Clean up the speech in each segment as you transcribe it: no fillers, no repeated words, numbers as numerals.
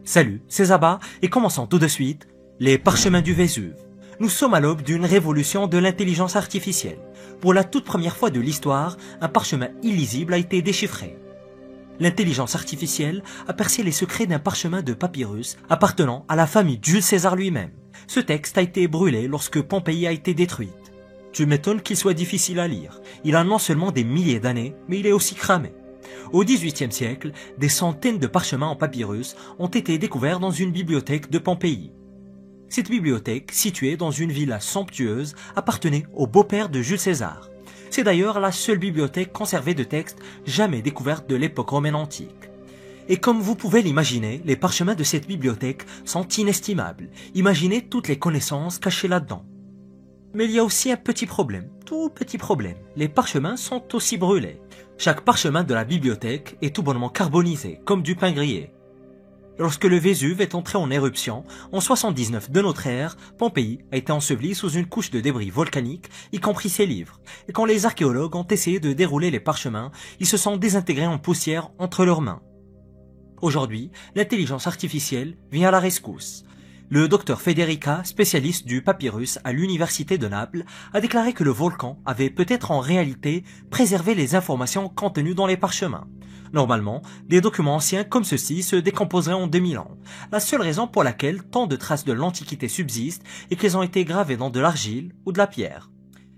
Salut, c'est Zaba et commençons tout de suite les parchemins du Vésuve. Nous sommes à l'aube d'une révolution de l'intelligence artificielle. Pour la toute première fois de l'histoire, un parchemin illisible a été déchiffré. L'intelligence artificielle a percé les secrets d'un parchemin de papyrus appartenant à la famille Jules César lui-même. Ce texte a été brûlé lorsque Pompéi a été détruite. Tu m'étonnes qu'il soit difficile à lire. Il a non seulement des milliers d'années, mais il est aussi cramé. Au XVIIIe siècle, des centaines de parchemins en papyrus ont été découverts dans une bibliothèque de Pompéi. Cette bibliothèque, située dans une villa somptueuse, appartenait au beau-père de Jules César. C'est d'ailleurs la seule bibliothèque conservée de textes jamais découvertes de l'époque romaine antique. Et comme vous pouvez l'imaginer, les parchemins de cette bibliothèque sont inestimables. Imaginez toutes les connaissances cachées là-dedans. Mais il y a aussi un petit problème, tout petit problème. Les parchemins sont aussi brûlés. Chaque parchemin de la bibliothèque est tout bonnement carbonisé, comme du pain grillé. Lorsque le Vésuve est entré en éruption, en 79 de notre ère, Pompéi a été enseveli sous une couche de débris volcaniques, y compris ses livres. Et quand les archéologues ont essayé de dérouler les parchemins, ils se sont désintégrés en poussière entre leurs mains. Aujourd'hui, l'intelligence artificielle vient à la rescousse. Le docteur Federica, spécialiste du papyrus à l'université de Naples, a déclaré que le volcan avait peut-être en réalité préservé les informations contenues dans les parchemins. Normalement, des documents anciens comme ceux-ci se décomposeraient en 2000 ans. La seule raison pour laquelle tant de traces de l'Antiquité subsistent est qu'ils ont été gravés dans de l'argile ou de la pierre.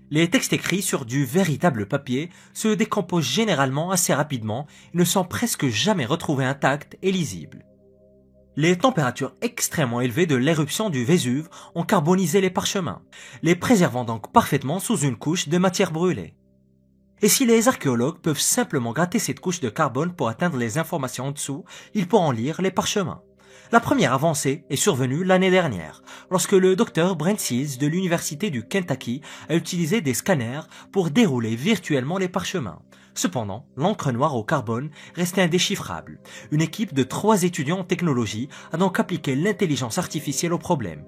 Les textes écrits sur du véritable papier se décomposent généralement assez rapidement et ne sont presque jamais retrouvés intacts et lisibles. Les températures extrêmement élevées de l'éruption du Vésuve ont carbonisé les parchemins, les préservant donc parfaitement sous une couche de matière brûlée. Et si les archéologues peuvent simplement gratter cette couche de carbone pour atteindre les informations en dessous, ils pourront lire les parchemins. La première avancée est survenue l'année dernière, lorsque le docteur Brent Seals de l'université du Kentucky a utilisé des scanners pour dérouler virtuellement les parchemins. Cependant, l'encre noire au carbone restait indéchiffrable. Une équipe de 3 étudiants en technologie a donc appliqué l'intelligence artificielle au problème.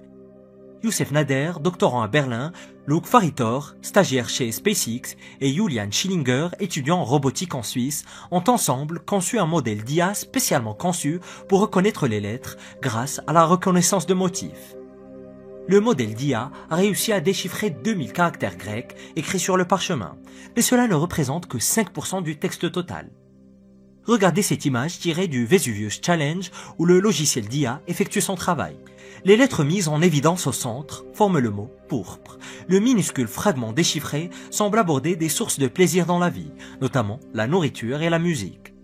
Youssef Nader, doctorant à Berlin, Luc Faritor, stagiaire chez SpaceX, et Julian Schillinger, étudiant en robotique en Suisse, ont ensemble conçu un modèle d'IA spécialement conçu pour reconnaître les lettres grâce à la reconnaissance de motifs. Le modèle d'IA a réussi à déchiffrer 2000 caractères grecs écrits sur le parchemin, mais cela ne représente que 5% du texte total. Regardez cette image tirée du Vesuvius Challenge où le logiciel d'IA effectue son travail. Les lettres mises en évidence au centre forment le mot « pourpre ». Le minuscule fragment déchiffré semble aborder des sources de plaisir dans la vie, notamment la nourriture et la musique.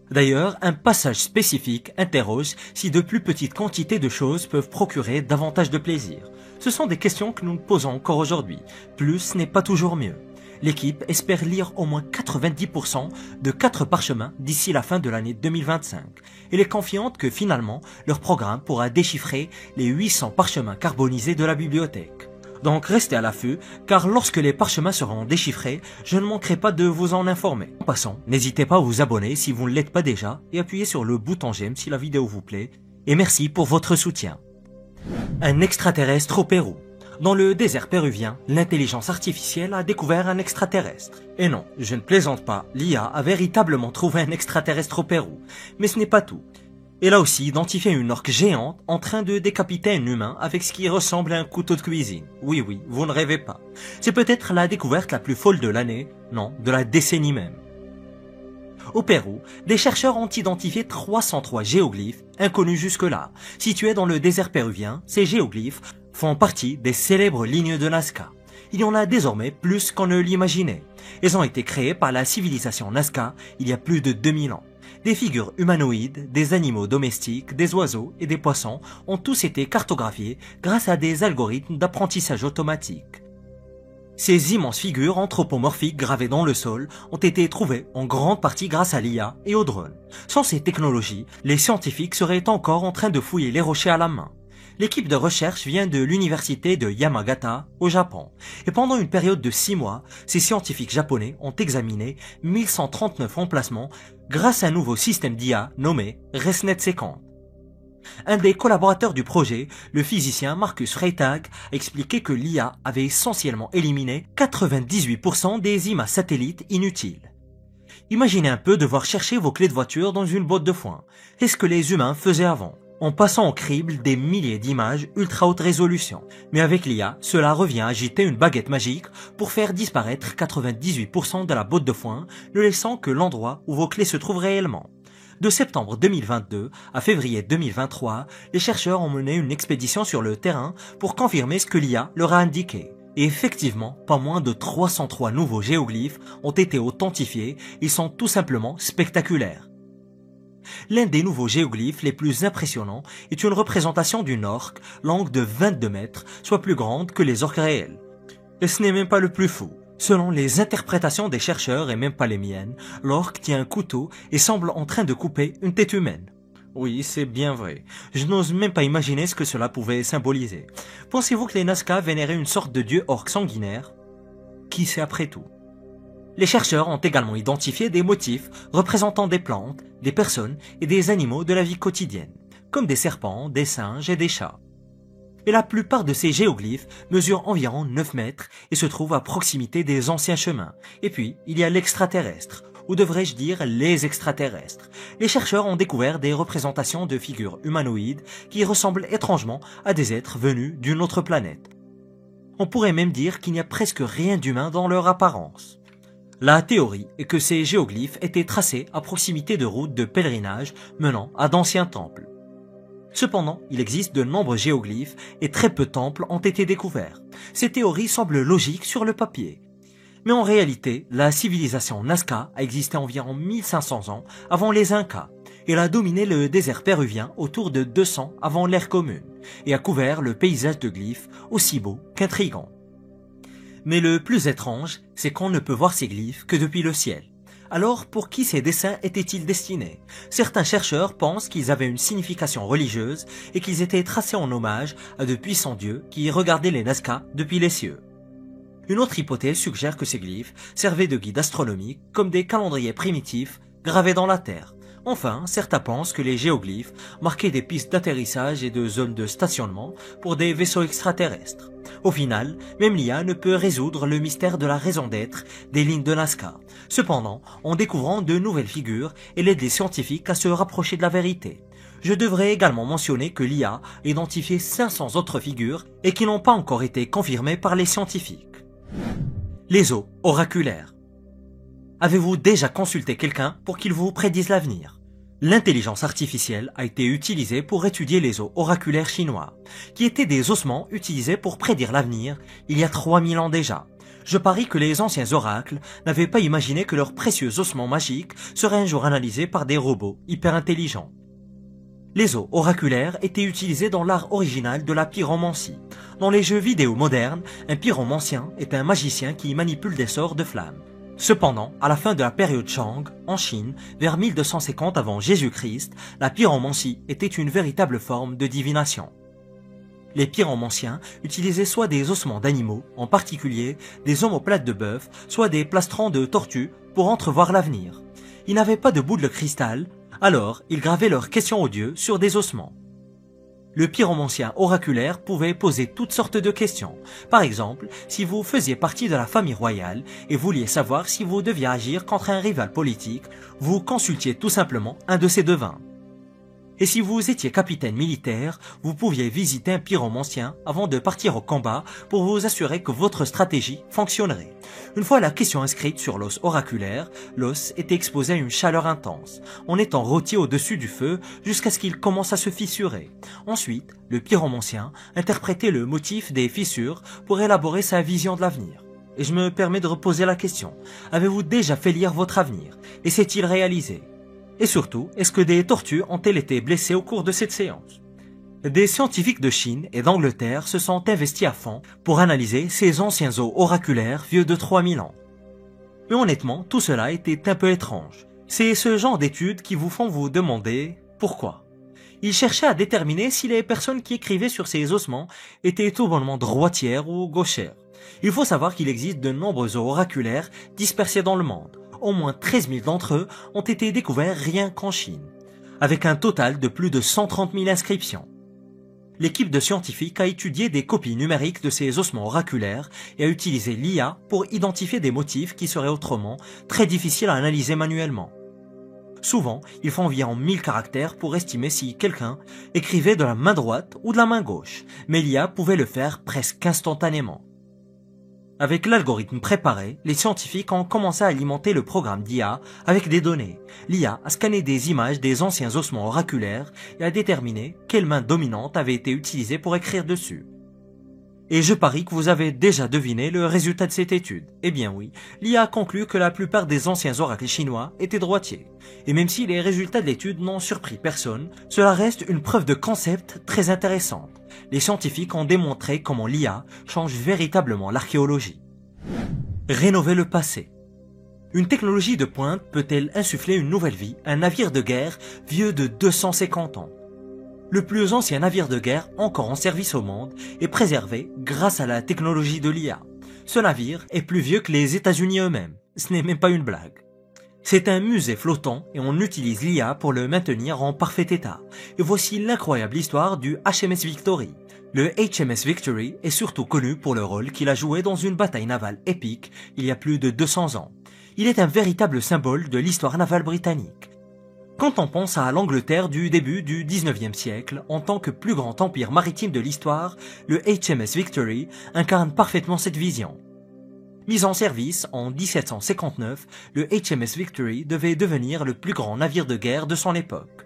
D'ailleurs, un passage spécifique interroge si de plus petites quantités de choses peuvent procurer davantage de plaisir. Ce sont des questions que nous nous posons encore aujourd'hui. Plus n'est pas toujours mieux. L'équipe espère lire au moins 90% de 4 parchemins d'ici la fin de l'année 2025. Elle est confiante que finalement, leur programme pourra déchiffrer les 800 parchemins carbonisés de la bibliothèque. Donc restez à l'affût, car lorsque les parchemins seront déchiffrés, je ne manquerai pas de vous en informer. En passant, n'hésitez pas à vous abonner si vous ne l'êtes pas déjà et appuyez sur le bouton j'aime si la vidéo vous plaît. Et merci pour votre soutien. Un extraterrestre au Pérou. Dans le désert péruvien, l'intelligence artificielle a découvert un extraterrestre. Et non, je ne plaisante pas, l'IA a véritablement trouvé un extraterrestre au Pérou. Mais ce n'est pas tout. Elle a aussi identifié une orque géante en train de décapiter un humain avec ce qui ressemble à un couteau de cuisine. Oui, vous ne rêvez pas. C'est peut-être la découverte la plus folle de l'année, non, de la décennie même. Au Pérou, des chercheurs ont identifié 303 géoglyphes, inconnus jusque-là. Situés dans le désert péruvien, ces géoglyphes font partie des célèbres lignes de Nazca. Il y en a désormais plus qu'on ne l'imaginait. Elles ont été créées par la civilisation Nazca il y a plus de 2000 ans. Des figures humanoïdes, des animaux domestiques, des oiseaux et des poissons ont tous été cartographiés grâce à des algorithmes d'apprentissage automatique. Ces immenses figures anthropomorphiques gravées dans le sol ont été trouvées en grande partie grâce à l'IA et aux drones. Sans ces technologies, les scientifiques seraient encore en train de fouiller les rochers à la main. L'équipe de recherche vient de l'université de Yamagata, au Japon. Et pendant une période de 6 mois, ces scientifiques japonais ont examiné 1139 emplacements grâce à un nouveau système d'IA nommé ResNet-Sequant. Un des collaborateurs du projet, le physicien Marcus Freytag, a expliqué que l'IA avait essentiellement éliminé 98% des images satellites inutiles. Imaginez un peu devoir chercher vos clés de voiture dans une boîte de foin. C'est ce que les humains faisaient avant. en passant au crible des milliers d'images ultra haute résolution. Mais avec l'IA, cela revient à agiter une baguette magique pour faire disparaître 98% de la botte de foin, ne laissant que l'endroit où vos clés se trouvent réellement. De septembre 2022 à février 2023, les chercheurs ont mené une expédition sur le terrain pour confirmer ce que l'IA leur a indiqué. Et effectivement, pas moins de 303 nouveaux géoglyphes ont été authentifiés, ils sont tout simplement spectaculaires. L'un des nouveaux géoglyphes les plus impressionnants est une représentation d'une orque, longue de 22 mètres, soit plus grande que les orques réelles. Et ce n'est même pas le plus fou. Selon les interprétations des chercheurs et même pas les miennes, l'orque tient un couteau et semble en train de couper une tête humaine. Oui, c'est bien vrai. Je n'ose même pas imaginer ce que cela pouvait symboliser. Pensez-vous que les Nazca vénéraient une sorte de dieu orque sanguinaire? Qui sait après tout? Les chercheurs ont également identifié des motifs représentant des plantes, des personnes et des animaux de la vie quotidienne, comme des serpents, des singes et des chats. Et la plupart de ces géoglyphes mesurent environ 9 mètres et se trouvent à proximité des anciens chemins. Et puis, il y a l'extraterrestre, ou devrais-je dire les extraterrestres. Les chercheurs ont découvert des représentations de figures humanoïdes qui ressemblent étrangement à des êtres venus d'une autre planète. On pourrait même dire qu'il n'y a presque rien d'humain dans leur apparence. La théorie est que ces géoglyphes étaient tracés à proximité de routes de pèlerinage menant à d'anciens temples. Cependant, il existe de nombreux géoglyphes et très peu de temples ont été découverts. Ces théories semblent logiques sur le papier. Mais en réalité, la civilisation Nazca a existé environ 1500 ans avant les Incas. Elle a dominé le désert péruvien autour de 200 avant l'ère commune et a couvert le paysage de glyphes aussi beau qu'intrigant. Mais le plus étrange, c'est qu'on ne peut voir ces glyphes que depuis le ciel. Alors, pour qui ces dessins étaient-ils destinés? Certains chercheurs pensent qu'ils avaient une signification religieuse et qu'ils étaient tracés en hommage à de puissants dieux qui regardaient les Nazca depuis les cieux. Une autre hypothèse suggère que ces glyphes servaient de guides astronomiques comme des calendriers primitifs gravés dans la terre. Enfin, certains pensent que les géoglyphes marquaient des pistes d'atterrissage et de zones de stationnement pour des vaisseaux extraterrestres. Au final, même l'IA ne peut résoudre le mystère de la raison d'être des lignes de Nazca. Cependant, en découvrant de nouvelles figures, elle aide les scientifiques à se rapprocher de la vérité. Je devrais également mentionner que l'IA a identifié 500 autres figures et qui n'ont pas encore été confirmées par les scientifiques. Les os oraculaires. Avez-vous déjà consulté quelqu'un pour qu'il vous prédise l'avenir? L'intelligence artificielle a été utilisée pour étudier les os oraculaires chinois, qui étaient des ossements utilisés pour prédire l'avenir il y a 3000 ans déjà. Je parie que les anciens oracles n'avaient pas imaginé que leurs précieux ossements magiques seraient un jour analysés par des robots hyper intelligents. Les os oraculaires étaient utilisés dans l'art original de la pyromancie. Dans les jeux vidéo modernes, un pyromancien est un magicien qui manipule des sorts de flammes. Cependant, à la fin de la période Shang, en Chine, vers 1250 avant Jésus-Christ, la pyromancie était une véritable forme de divination. Les pyromanciens utilisaient soit des ossements d'animaux, en particulier des omoplates de bœuf, soit des plastrons de tortues pour entrevoir l'avenir. Ils n'avaient pas de boule de cristal, alors ils gravaient leurs questions aux dieux sur des ossements. Le pyromancien oraculaire pouvait poser toutes sortes de questions. Par exemple, si vous faisiez partie de la famille royale et vouliez savoir si vous deviez agir contre un rival politique, vous consultiez tout simplement un de ces devins. Et si vous étiez capitaine militaire, vous pouviez visiter un pyromancien avant de partir au combat pour vous assurer que votre stratégie fonctionnerait. Une fois la question inscrite sur l'os oraculaire, l'os était exposé à une chaleur intense, en étant rôti au-dessus du feu jusqu'à ce qu'il commence à se fissurer. Ensuite, le pyromancien interprétait le motif des fissures pour élaborer sa vision de l'avenir. Et je me permets de reposer la question, avez-vous déjà fait lire votre avenir? Et s'est-il réalisé? Et surtout, est-ce que des tortues ont-elles été blessées au cours de cette séance? Des scientifiques de Chine et d'Angleterre se sont investis à fond pour analyser ces anciens os oraculaires vieux de 3000 ans. Mais honnêtement, tout cela était un peu étrange. C'est ce genre d'études qui vous font vous demander pourquoi. Ils cherchaient à déterminer si les personnes qui écrivaient sur ces ossements étaient tout bonnement droitières ou gauchères. Il faut savoir qu'il existe de nombreux os oraculaires dispersés dans le monde. Au moins 13 000 d'entre eux ont été découverts rien qu'en Chine, avec un total de plus de 130 000 inscriptions. L'équipe de scientifiques a étudié des copies numériques de ces ossements oraculaires et a utilisé l'IA pour identifier des motifs qui seraient autrement très difficiles à analyser manuellement. Souvent, il faut environ 1000 caractères pour estimer si quelqu'un écrivait de la main droite ou de la main gauche, mais l'IA pouvait le faire presque instantanément. Avec l'algorithme préparé, les scientifiques ont commencé à alimenter le programme d'IA avec des données. L'IA a scanné des images des anciens ossements oraculaires et a déterminé quelle main dominante avait été utilisée pour écrire dessus. Et je parie que vous avez déjà deviné le résultat de cette étude. Eh bien oui, l'IA a conclu que la plupart des anciens oracles chinois étaient droitiers. Et même si les résultats de l'étude n'ont surpris personne, cela reste une preuve de concept très intéressante. Les scientifiques ont démontré comment l'IA change véritablement l'archéologie. Rénover le passé. Une technologie de pointe peut-elle insuffler une nouvelle vie à un navire de guerre vieux de 250 ans? Le plus ancien navire de guerre encore en service au monde est préservé grâce à la technologie de l'IA. Ce navire est plus vieux que les États-Unis eux-mêmes. Ce n'est même pas une blague. C'est un musée flottant et on utilise l'IA pour le maintenir en parfait état. Et voici l'incroyable histoire du HMS Victory. Le HMS Victory est surtout connu pour le rôle qu'il a joué dans une bataille navale épique il y a plus de 200 ans. Il est un véritable symbole de l'histoire navale britannique. Quand on pense à l'Angleterre du début du 19e siècle, en tant que plus grand empire maritime de l'histoire, le HMS Victory incarne parfaitement cette vision. Mis en service en 1759, le HMS Victory devait devenir le plus grand navire de guerre de son époque.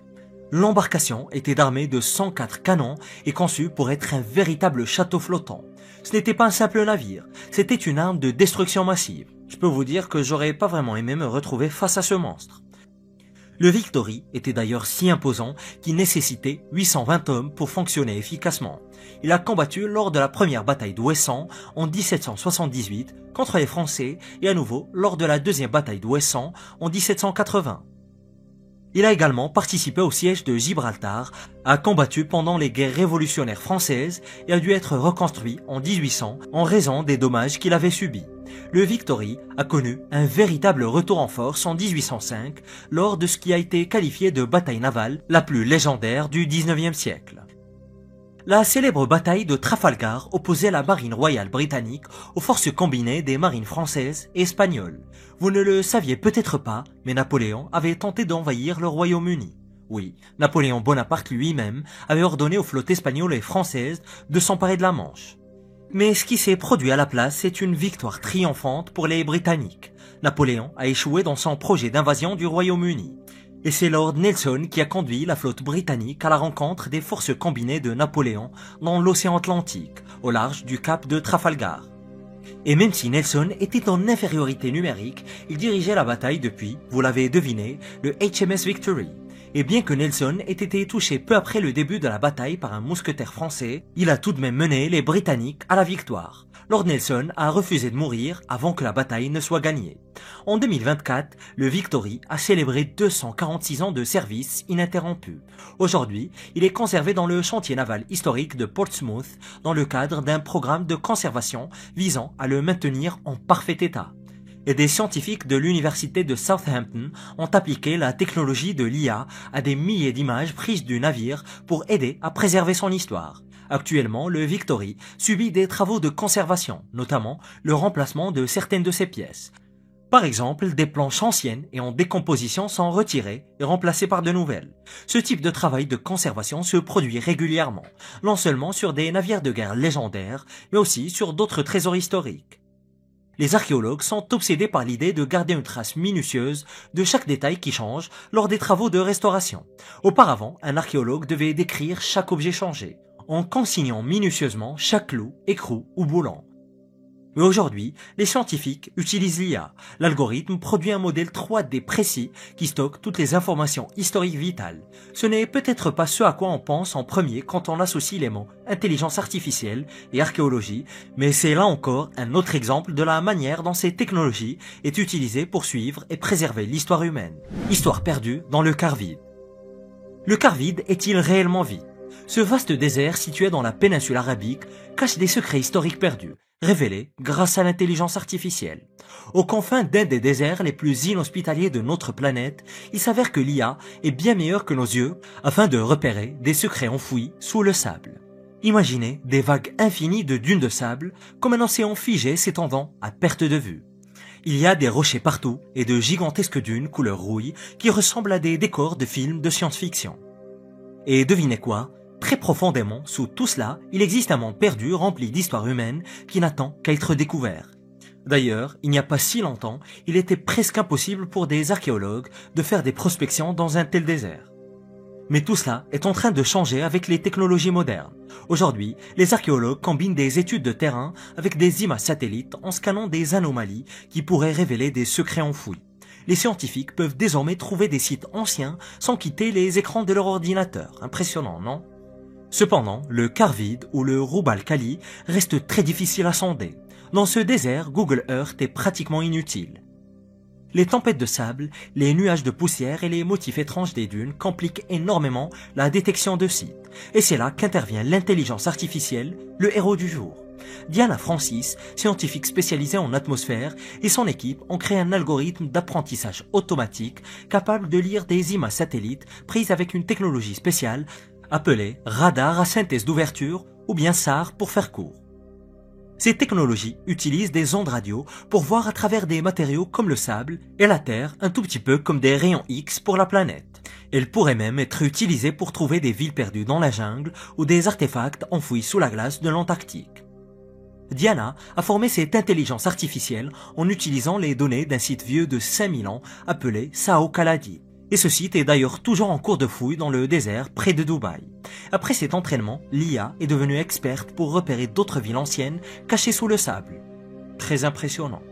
L'embarcation était armée de 104 canons et conçue pour être un véritable château flottant. Ce n'était pas un simple navire, c'était une arme de destruction massive. Je peux vous dire que j'aurais pas vraiment aimé me retrouver face à ce monstre. Le Victory était d'ailleurs si imposant qu'il nécessitait 820 hommes pour fonctionner efficacement. Il a combattu lors de la première bataille d'Ouessant en 1778 contre les Français et à nouveau lors de la deuxième bataille d'Ouessant en 1780. Il a également participé au siège de Gibraltar, a combattu pendant les guerres révolutionnaires françaises et a dû être reconstruit en 1800 en raison des dommages qu'il avait subis. Le Victory a connu un véritable retour en force en 1805 lors de ce qui a été qualifié de bataille navale la plus légendaire du 19e siècle. La célèbre bataille de Trafalgar opposait la marine royale britannique aux forces combinées des marines françaises et espagnoles. Vous ne le saviez peut-être pas, mais Napoléon avait tenté d'envahir le Royaume-Uni. Oui, Napoléon Bonaparte lui-même avait ordonné aux flottes espagnoles et françaises de s'emparer de la Manche. Mais ce qui s'est produit à la place, c'est une victoire triomphante pour les Britanniques. Napoléon a échoué dans son projet d'invasion du Royaume-Uni. Et c'est Lord Nelson qui a conduit la flotte britannique à la rencontre des forces combinées de Napoléon dans l'océan Atlantique, au large du cap de Trafalgar. Et même si Nelson était en infériorité numérique, il dirigeait la bataille depuis, vous l'avez deviné, le HMS Victory. Et bien que Nelson ait été touché peu après le début de la bataille par un mousquetaire français, il a tout de même mené les Britanniques à la victoire. Lord Nelson a refusé de mourir avant que la bataille ne soit gagnée. En 2024, le Victory a célébré 246 ans de service ininterrompu. Aujourd'hui, il est conservé dans le chantier naval historique de Portsmouth dans le cadre d'un programme de conservation visant à le maintenir en parfait état. Et des scientifiques de l'université de Southampton ont appliqué la technologie de l'IA à des milliers d'images prises du navire pour aider à préserver son histoire. Actuellement, le Victory subit des travaux de conservation, notamment le remplacement de certaines de ses pièces. Par exemple, des planches anciennes et en décomposition sont retirées et remplacées par de nouvelles. Ce type de travail de conservation se produit régulièrement, non seulement sur des navires de guerre légendaires, mais aussi sur d'autres trésors historiques. Les archéologues sont obsédés par l'idée de garder une trace minutieuse de chaque détail qui change lors des travaux de restauration. Auparavant, un archéologue devait décrire chaque objet changé, en consignant minutieusement chaque clou, écrou ou boulon. Mais aujourd'hui, les scientifiques utilisent l'IA. L'algorithme produit un modèle 3D précis qui stocke toutes les informations historiques vitales. Ce n'est peut-être pas ce à quoi on pense en premier quand on associe les mots intelligence artificielle et archéologie, mais c'est là encore un autre exemple de la manière dont ces technologies est utilisée pour suivre et préserver l'histoire humaine. Histoire perdue dans le quart vide. Le quart vide est-il réellement vide? Ce vaste désert situé dans la péninsule arabique cache des secrets historiques perdus, révélés grâce à l'intelligence artificielle. Aux confins d'un des déserts les plus inhospitaliers de notre planète, il s'avère que l'IA est bien meilleure que nos yeux afin de repérer des secrets enfouis sous le sable. Imaginez des vagues infinies de dunes de sable comme un océan figé s'étendant à perte de vue. Il y a des rochers partout et de gigantesques dunes couleur rouille qui ressemblent à des décors de films de science-fiction. Et devinez quoi? Très profondément, sous tout cela, il existe un monde perdu rempli d'histoires humaines qui n'attend qu'à être découvert. D'ailleurs, il n'y a pas si longtemps, il était presque impossible pour des archéologues de faire des prospections dans un tel désert. Mais tout cela est en train de changer avec les technologies modernes. Aujourd'hui, les archéologues combinent des études de terrain avec des images satellites en scannant des anomalies qui pourraient révéler des secrets enfouis. Les scientifiques peuvent désormais trouver des sites anciens sans quitter les écrans de leur ordinateur. Impressionnant, non? Cependant, le Kharvid ou le Rub al-Khali reste très difficile à sonder. Dans ce désert, Google Earth est pratiquement inutile. Les tempêtes de sable, les nuages de poussière et les motifs étranges des dunes compliquent énormément la détection de sites. Et c'est là qu'intervient l'intelligence artificielle, le héros du jour. Diana Francis, scientifique spécialisée en atmosphère, et son équipe ont créé un algorithme d'apprentissage automatique capable de lire des images satellites prises avec une technologie spéciale appelée radar à synthèse d'ouverture ou bien SAR pour faire court. Ces technologies utilisent des ondes radio pour voir à travers des matériaux comme le sable et la Terre un tout petit peu comme des rayons X pour la planète. Elles pourraient même être utilisées pour trouver des villes perdues dans la jungle ou des artefacts enfouis sous la glace de l'Antarctique. Diana a formé cette intelligence artificielle en utilisant les données d'un site vieux de 5000 ans appelé Sao Kaladi. Et ce site est d'ailleurs toujours en cours de fouille dans le désert près de Dubaï. Après cet entraînement, l'IA est devenue experte pour repérer d'autres villes anciennes cachées sous le sable. Très impressionnant.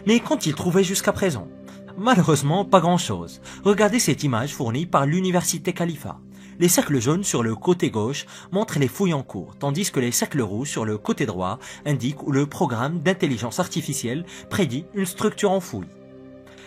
Mais qu'ont-ils trouvé jusqu'à présent? Malheureusement, pas grand-chose. Regardez cette image fournie par l'université Khalifa. Les cercles jaunes sur le côté gauche montrent les fouilles en cours, tandis que les cercles rouges sur le côté droit indiquent où le programme d'intelligence artificielle prédit une structure en fouille.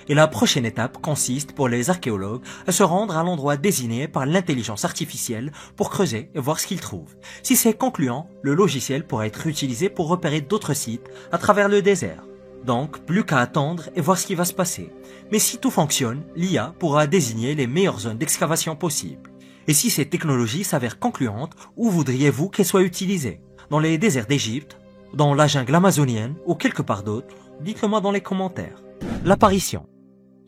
Et la prochaine étape consiste pour les archéologues à se rendre à l'endroit désigné par l'intelligence artificielle pour creuser et voir ce qu'ils trouvent. Si c'est concluant, le logiciel pourra être utilisé pour repérer d'autres sites à travers le désert. Donc, plus qu'à attendre et voir ce qui va se passer. Mais si tout fonctionne, l'IA pourra désigner les meilleures zones d'excavation possibles. Et si ces technologies s'avèrent concluantes, où voudriez-vous qu'elles soient utilisées? Dans les déserts d'Égypte, dans la jungle amazonienne ou quelque part d'autre? Dites-le moi dans les commentaires. L'apparition.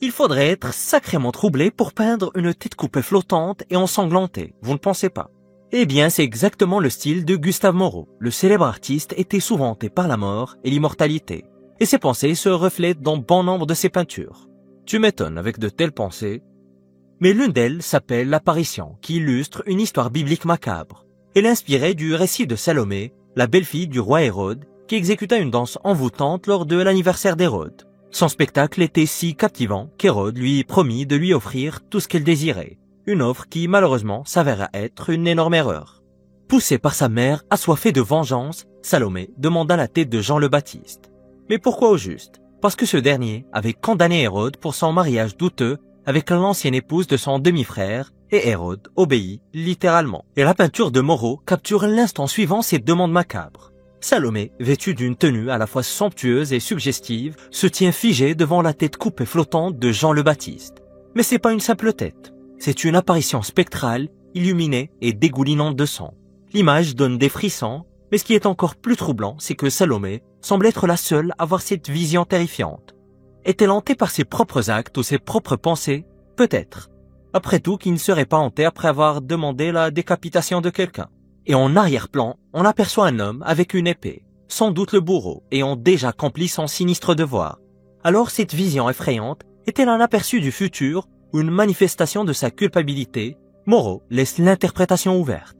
Il faudrait être sacrément troublé pour peindre une tête coupée flottante et ensanglantée, vous ne pensez pas? Eh bien, c'est exactement le style de Gustave Moreau. Le célèbre artiste était souvent hanté par la mort et l'immortalité. Et ses pensées se reflètent dans bon nombre de ses peintures. Tu m'étonnes avec de telles pensées. Mais l'une d'elles s'appelle L'Apparition, qui illustre une histoire biblique macabre. Elle est inspirée du récit de Salomé, la belle-fille du roi Hérode, qui exécuta une danse envoûtante lors de l'anniversaire d'Hérode. Son spectacle était si captivant qu'Hérode lui promit de lui offrir tout ce qu'elle désirait. Une offre qui malheureusement s'avéra être une énorme erreur. Poussé par sa mère assoiffée de vengeance, Salomé demanda la tête de Jean le Baptiste. Mais pourquoi au juste? Parce que ce dernier avait condamné Hérode pour son mariage douteux avec l'ancienne épouse de son demi-frère, et Hérode obéit littéralement. Et la peinture de Moreau capture l'instant suivant ces demandes macabres. Salomé, vêtue d'une tenue à la fois somptueuse et suggestive, se tient figée devant la tête coupée flottante de Jean le Baptiste. Mais c'est pas une simple tête, c'est une apparition spectrale, illuminée et dégoulinante de sang. L'image donne des frissons, mais ce qui est encore plus troublant, c'est que Salomé semble être la seule à avoir cette vision terrifiante. Est-elle hantée par ses propres actes ou ses propres pensées? Peut-être. Après tout, qui ne serait pas hanté après avoir demandé la décapitation de quelqu'un? Et en arrière-plan, on aperçoit un homme avec une épée, sans doute le bourreau, ayant déjà accompli son sinistre devoir. Alors cette vision effrayante est-elle un aperçu du futur ou une manifestation de sa culpabilité? Moreau laisse l'interprétation ouverte.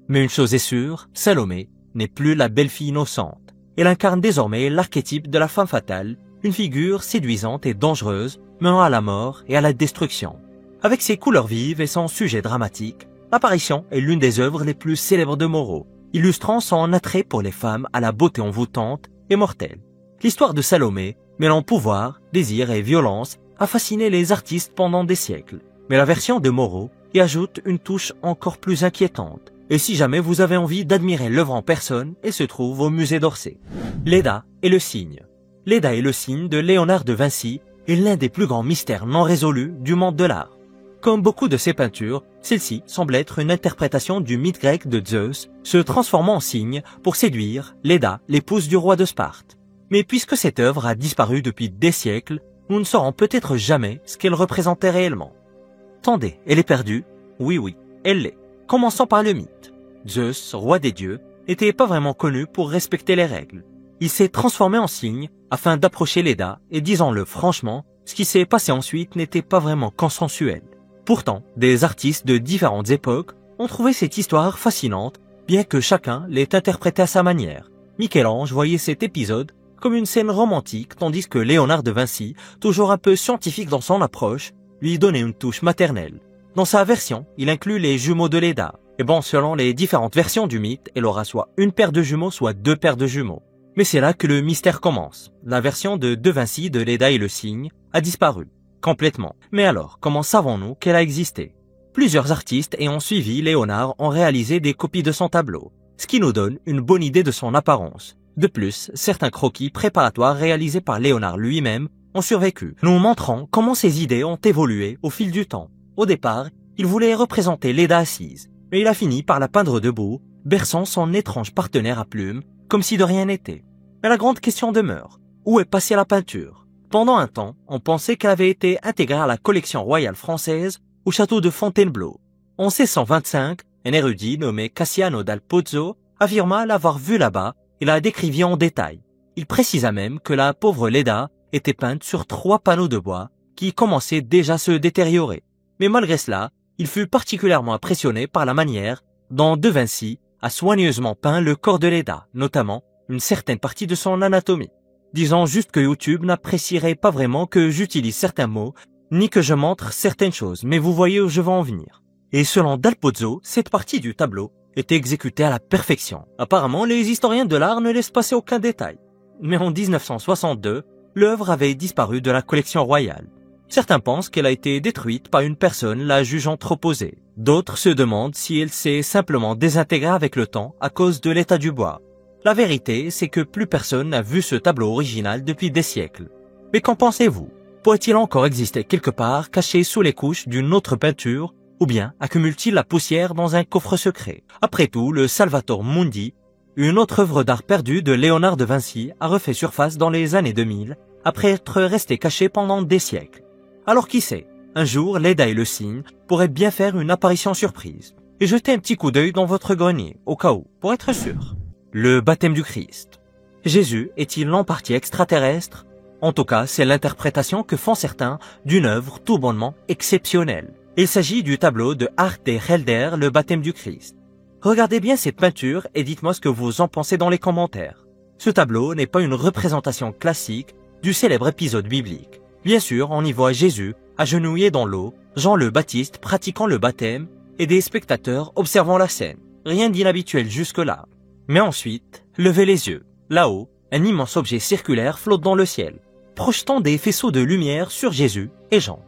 Mais une chose est sûre, Salomé n'est plus la belle-fille innocente. Elle incarne désormais l'archétype de la femme fatale, une figure séduisante et dangereuse, menant à la mort et à la destruction. Avec ses couleurs vives et son sujet dramatique, L'Apparition est l'une des œuvres les plus célèbres de Moreau, illustrant son attrait pour les femmes à la beauté envoûtante et mortelle. L'histoire de Salomé, mêlant pouvoir, désir et violence, a fasciné les artistes pendant des siècles. Mais la version de Moreau y ajoute une touche encore plus inquiétante. Et si jamais vous avez envie d'admirer l'œuvre en personne, elle se trouve au musée d'Orsay. Leda et le cygne. Leda et le cygne de Léonard de Vinci est l'un des plus grands mystères non résolus du monde de l'art. Comme beaucoup de ses peintures, celle-ci semble être une interprétation du mythe grec de Zeus, se transformant en cygne pour séduire Leda, l'épouse du roi de Sparte. Mais puisque cette œuvre a disparu depuis des siècles, nous ne saurons peut-être jamais ce qu'elle représentait réellement. Attendez, elle est perdue? Oui, elle l'est. Commençons par le mythe. Zeus, roi des dieux, n'était pas vraiment connu pour respecter les règles. Il s'est transformé en cygne afin d'approcher Leda et disons-le franchement, ce qui s'est passé ensuite n'était pas vraiment consensuel. Pourtant, des artistes de différentes époques ont trouvé cette histoire fascinante, bien que chacun l'ait interprétée à sa manière. Michel-Ange voyait cet épisode comme une scène romantique, tandis que Léonard de Vinci, toujours un peu scientifique dans son approche, lui donnait une touche maternelle. Dans sa version, il inclut les jumeaux de Leda. Et bon, selon les différentes versions du mythe, elle aura soit une paire de jumeaux, soit deux paires de jumeaux. Mais c'est là que le mystère commence. La version de Vinci de Leda et le cygne a disparu, complètement. Mais alors, comment savons-nous qu'elle a existé? Plusieurs artistes ayant suivi Léonard ont réalisé des copies de son tableau, ce qui nous donne une bonne idée de son apparence. De plus, certains croquis préparatoires réalisés par Léonard lui-même ont survécu, nous montrant comment ses idées ont évolué au fil du temps. Au départ, il voulait représenter Leda assise, mais il a fini par la peindre debout, berçant son étrange partenaire à plumes, comme si de rien n'était. Mais la grande question demeure, où est passée la peinture? Pendant un temps, on pensait qu'elle avait été intégrée à la collection royale française au château de Fontainebleau. En 1625, un érudit nommé Cassiano dal Pozzo affirma l'avoir vue là-bas et la décrivit en détail. Il précisa même que la pauvre Leda était peinte sur 3 panneaux de bois qui commençaient déjà à se détériorer. Mais malgré cela, il fut particulièrement impressionné par la manière dont De Vinci a soigneusement peint le corps de Leda, notamment une certaine partie de son anatomie. Disons juste que YouTube n'apprécierait pas vraiment que j'utilise certains mots, ni que je montre certaines choses, mais vous voyez où je veux en venir. Et selon Dal Pozzo, cette partie du tableau était exécutée à la perfection. Apparemment, les historiens de l'art ne laissent passer aucun détail. Mais en 1962, l'œuvre avait disparu de la collection royale. Certains pensent qu'elle a été détruite par une personne la jugeant trop osée. D'autres se demandent si elle s'est simplement désintégrée avec le temps à cause de l'état du bois. La vérité, c'est que plus personne n'a vu ce tableau original depuis des siècles. Mais qu'en pensez-vous? Pourrait-il encore exister quelque part, caché sous les couches d'une autre peinture, ou bien accumule-t-il la poussière dans un coffre secret? Après tout, le Salvator Mundi, une autre œuvre d'art perdue de Léonard de Vinci, a refait surface dans les années 2000, après être resté caché pendant des siècles. Alors qui sait, un jour, Leda et le cygne pourraient bien faire une apparition surprise. Et jetez un petit coup d'œil dans votre grenier, au cas où, pour être sûr. Le baptême du Christ. Jésus est-il en partie extraterrestre? En tout cas, c'est l'interprétation que font certains d'une œuvre tout bonnement exceptionnelle. Il s'agit du tableau de Arte Helder, le baptême du Christ. Regardez bien cette peinture et dites-moi ce que vous en pensez dans les commentaires. Ce tableau n'est pas une représentation classique du célèbre épisode biblique. Bien sûr, on y voit Jésus agenouillé dans l'eau, Jean le Baptiste pratiquant le baptême et des spectateurs observant la scène. Rien d'inhabituel jusque-là. Mais ensuite, levez les yeux. Là-haut, un immense objet circulaire flotte dans le ciel, projetant des faisceaux de lumière sur Jésus et Jean.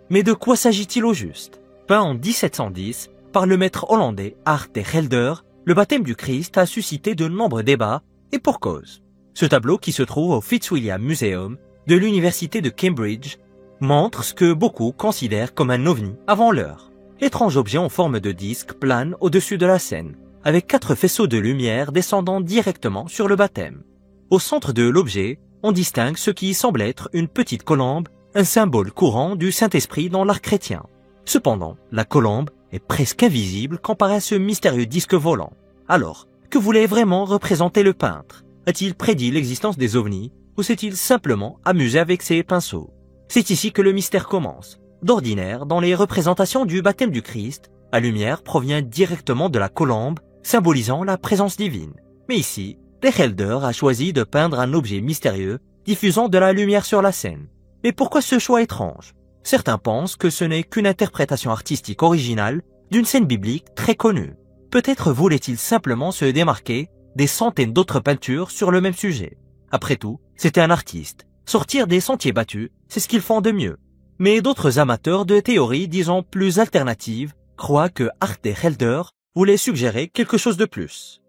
Mais de quoi s'agit-il au juste? Peint en 1710 par le maître hollandais Arte Helder, le baptême du Christ a suscité de nombreux débats et pour cause. Ce tableau, qui se trouve au Fitzwilliam Museum de l'université de Cambridge, montre ce que beaucoup considèrent comme un ovni avant l'heure. Étrange objet en forme de disque plane au-dessus de la scène, avec 4 faisceaux de lumière descendant directement sur le baptême. Au centre de l'objet, on distingue ce qui semble être une petite colombe, un symbole courant du Saint-Esprit dans l'art chrétien. Cependant, la colombe est presque invisible comparée à ce mystérieux disque volant. Alors, que voulait vraiment représenter le peintre? A-t-il prédit l'existence des ovnis ou s'est-il simplement amusé avec ses pinceaux? C'est ici que le mystère commence. D'ordinaire, dans les représentations du baptême du Christ, la lumière provient directement de la colombe, symbolisant la présence divine. Mais ici, Helder a choisi de peindre un objet mystérieux, diffusant de la lumière sur la scène. Mais pourquoi ce choix étrange? Certains pensent que ce n'est qu'une interprétation artistique originale d'une scène biblique très connue. Peut-être voulait-il simplement se démarquer des centaines d'autres peintures sur le même sujet. Après tout, c'était un artiste. Sortir des sentiers battus, c'est ce qu'ils font de mieux. Mais d'autres amateurs de théories, disons plus alternatives, croient que Arte Helder voulait suggérer quelque chose de plus.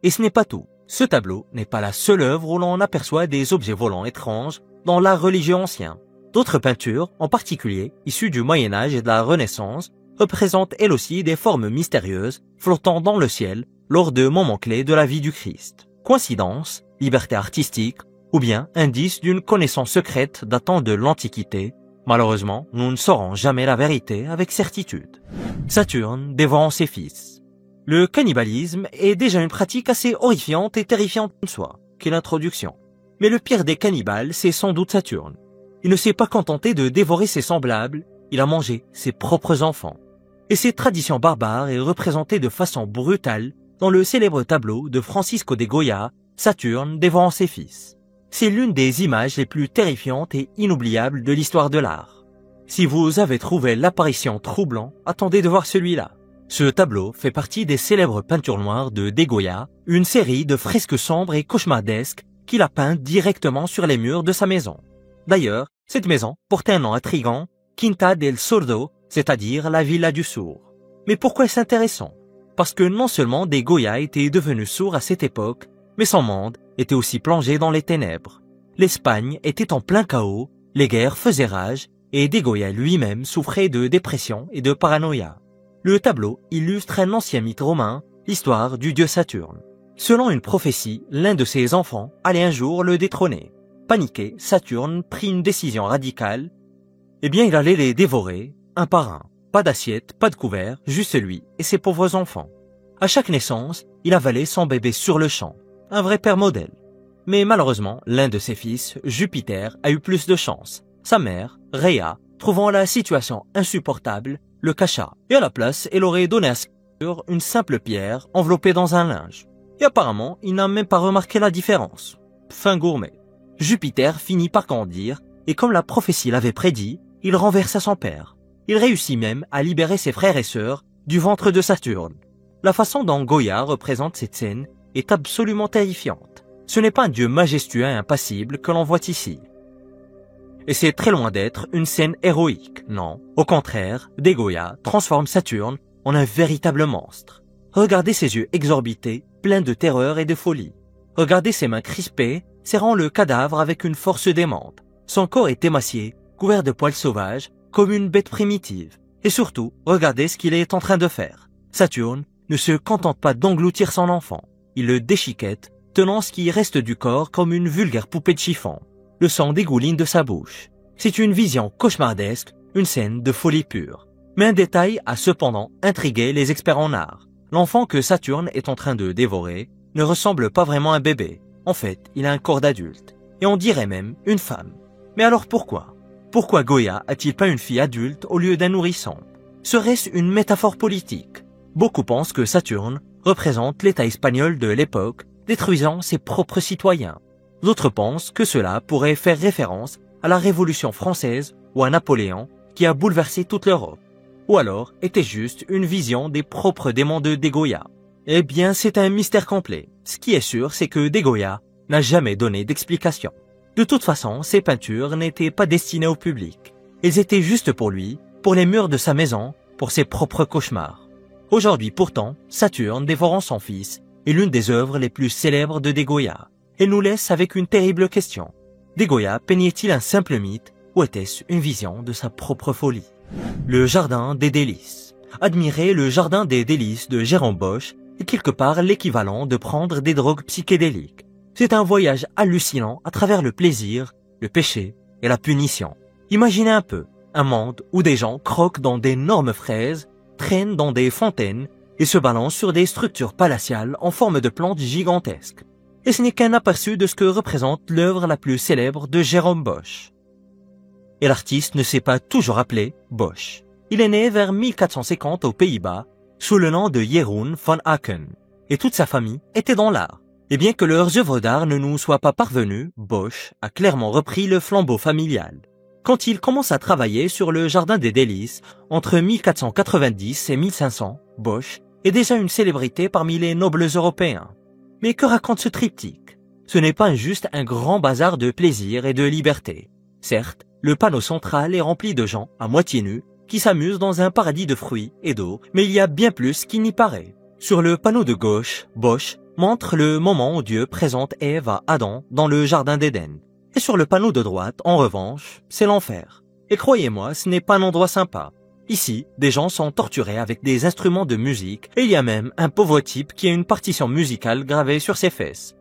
Et ce n'est pas tout. Ce tableau n'est pas la seule œuvre où l'on aperçoit des objets volants étranges dans l'art religieux ancien. D'autres peintures, en particulier issues du Moyen-Âge et de la Renaissance, représentent elles aussi des formes mystérieuses flottant dans le ciel lors de moments clés de la vie du Christ. Coïncidence, liberté artistique, ou bien indice d'une connaissance secrète datant de l'Antiquité? Malheureusement, nous ne saurons jamais la vérité avec certitude. Saturne dévorant ses fils. Le cannibalisme est déjà une pratique assez horrifiante et terrifiante en soi, qu'est l'introduction. Mais le pire des cannibales, c'est sans doute Saturne. Il ne s'est pas contenté de dévorer ses semblables, il a mangé ses propres enfants. Et cette tradition barbare est représentée de façon brutale dans le célèbre tableau de Francisco de Goya, Saturne dévorant ses fils. C'est l'une des images les plus terrifiantes et inoubliables de l'histoire de l'art. Si vous avez trouvé l'apparition troublante, attendez de voir celui-là. Ce tableau fait partie des célèbres peintures noires de Goya, une série de fresques sombres et cauchemardesques qu'il a peintes directement sur les murs de sa maison. D'ailleurs, cette maison portait un nom intrigant, Quinta del Sordo, c'est-à-dire la villa du sourd. Mais pourquoi est-ce intéressant? Parce que non seulement de Goya était devenu sourd à cette époque, mais son monde était aussi plongé dans les ténèbres. L'Espagne était en plein chaos, les guerres faisaient rage, et de Goya lui-même souffrait de dépression et de paranoïa. Le tableau illustre un ancien mythe romain, l'histoire du dieu Saturne. Selon une prophétie, l'un de ses enfants allait un jour le détrôner. Paniqué, Saturne prit une décision radicale. Il allait les dévorer, un par un. Pas d'assiette, pas de couvert, juste lui et ses pauvres enfants. À chaque naissance, il avalait son bébé sur le champ. Un vrai père modèle. Mais malheureusement, l'un de ses fils, Jupiter, a eu plus de chance. Sa mère, Rhea, trouvant la situation insupportable, le cacha. Et à la place, elle aurait donné à Saturne une simple pierre enveloppée dans un linge. Et apparemment, il n'a même pas remarqué la différence. Fin gourmet. Jupiter finit par grandir, et comme la prophétie l'avait prédit, il renversa son père. Il réussit même à libérer ses frères et sœurs du ventre de Saturne. La façon dont Goya représente cette scène est absolument terrifiante. Ce n'est pas un dieu majestueux et impassible que l'on voit ici. Et c'est très loin d'être une scène héroïque, non. Au contraire, de Goya transforme Saturne en un véritable monstre. Regardez ses yeux exorbités, pleins de terreur et de folie. Regardez ses mains crispées, serrant le cadavre avec une force démente. Son corps est émacié, couvert de poils sauvages, comme une bête primitive. Et surtout, regardez ce qu'il est en train de faire. Saturne ne se contente pas d'engloutir son enfant. Il le déchiquette, tenant ce qui reste du corps comme une vulgaire poupée de chiffon. Le sang dégouline de sa bouche. C'est une vision cauchemardesque, une scène de folie pure. Mais un détail a cependant intrigué les experts en art. L'enfant que Saturne est en train de dévorer ne ressemble pas vraiment à un bébé. En fait, il a un corps d'adulte. Et on dirait même une femme. Mais alors pourquoi? Pourquoi Goya a-t-il pas une fille adulte au lieu d'un nourrisson? Serait-ce une métaphore politique? Beaucoup pensent que Saturne représente l'État espagnol de l'époque, détruisant ses propres citoyens. D'autres pensent que cela pourrait faire référence à la Révolution française ou à Napoléon qui a bouleversé toute l'Europe. Ou alors était juste une vision des propres démons de Goya. Eh bien, c'est un mystère complet. Ce qui est sûr, c'est que Goya n'a jamais donné d'explication. De toute façon, ces peintures n'étaient pas destinées au public. Elles étaient juste pour lui, pour les murs de sa maison, pour ses propres cauchemars. Aujourd'hui pourtant, Saturne dévorant son fils est l'une des œuvres les plus célèbres de Goya. Elle nous laisse avec une terrible question. Goya peignait-il un simple mythe ou était-ce une vision de sa propre folie? Le jardin des délices. Admirer le jardin des délices de Jérôme Bosch est quelque part l'équivalent de prendre des drogues psychédéliques. C'est un voyage hallucinant à travers le plaisir, le péché et la punition. Imaginez un peu, un monde où des gens croquent dans d'énormes fraises, traînent dans des fontaines et se balancent sur des structures palatiales en forme de plantes gigantesques. Et ce n'est qu'un aperçu de ce que représente l'œuvre la plus célèbre de Jérôme Bosch. Et l'artiste ne s'est pas toujours appelé Bosch. Il est né vers 1450 aux Pays-Bas, sous le nom de Jeroen van Aken, et toute sa famille était dans l'art. Et bien que leurs œuvres d'art ne nous soient pas parvenues, Bosch a clairement repris le flambeau familial. Quand il commence à travailler sur le Jardin des Délices, entre 1490 et 1500, Bosch est déjà une célébrité parmi les nobles européens. Mais que raconte ce triptyque? Ce n'est pas juste un grand bazar de plaisir et de liberté. Certes, le panneau central est rempli de gens, à moitié nus, qui s'amusent dans un paradis de fruits et d'eau, mais il y a bien plus qu'il n'y paraît. Sur le panneau de gauche, Bosch montre le moment où Dieu présente Ève à Adam dans le jardin d'Éden. Et sur le panneau de droite, en revanche, c'est l'enfer. Et croyez-moi, ce n'est pas un endroit sympa. Ici, des gens sont torturés avec des instruments de musique, et il y a même un pauvre type qui a une partition musicale gravée sur ses fesses.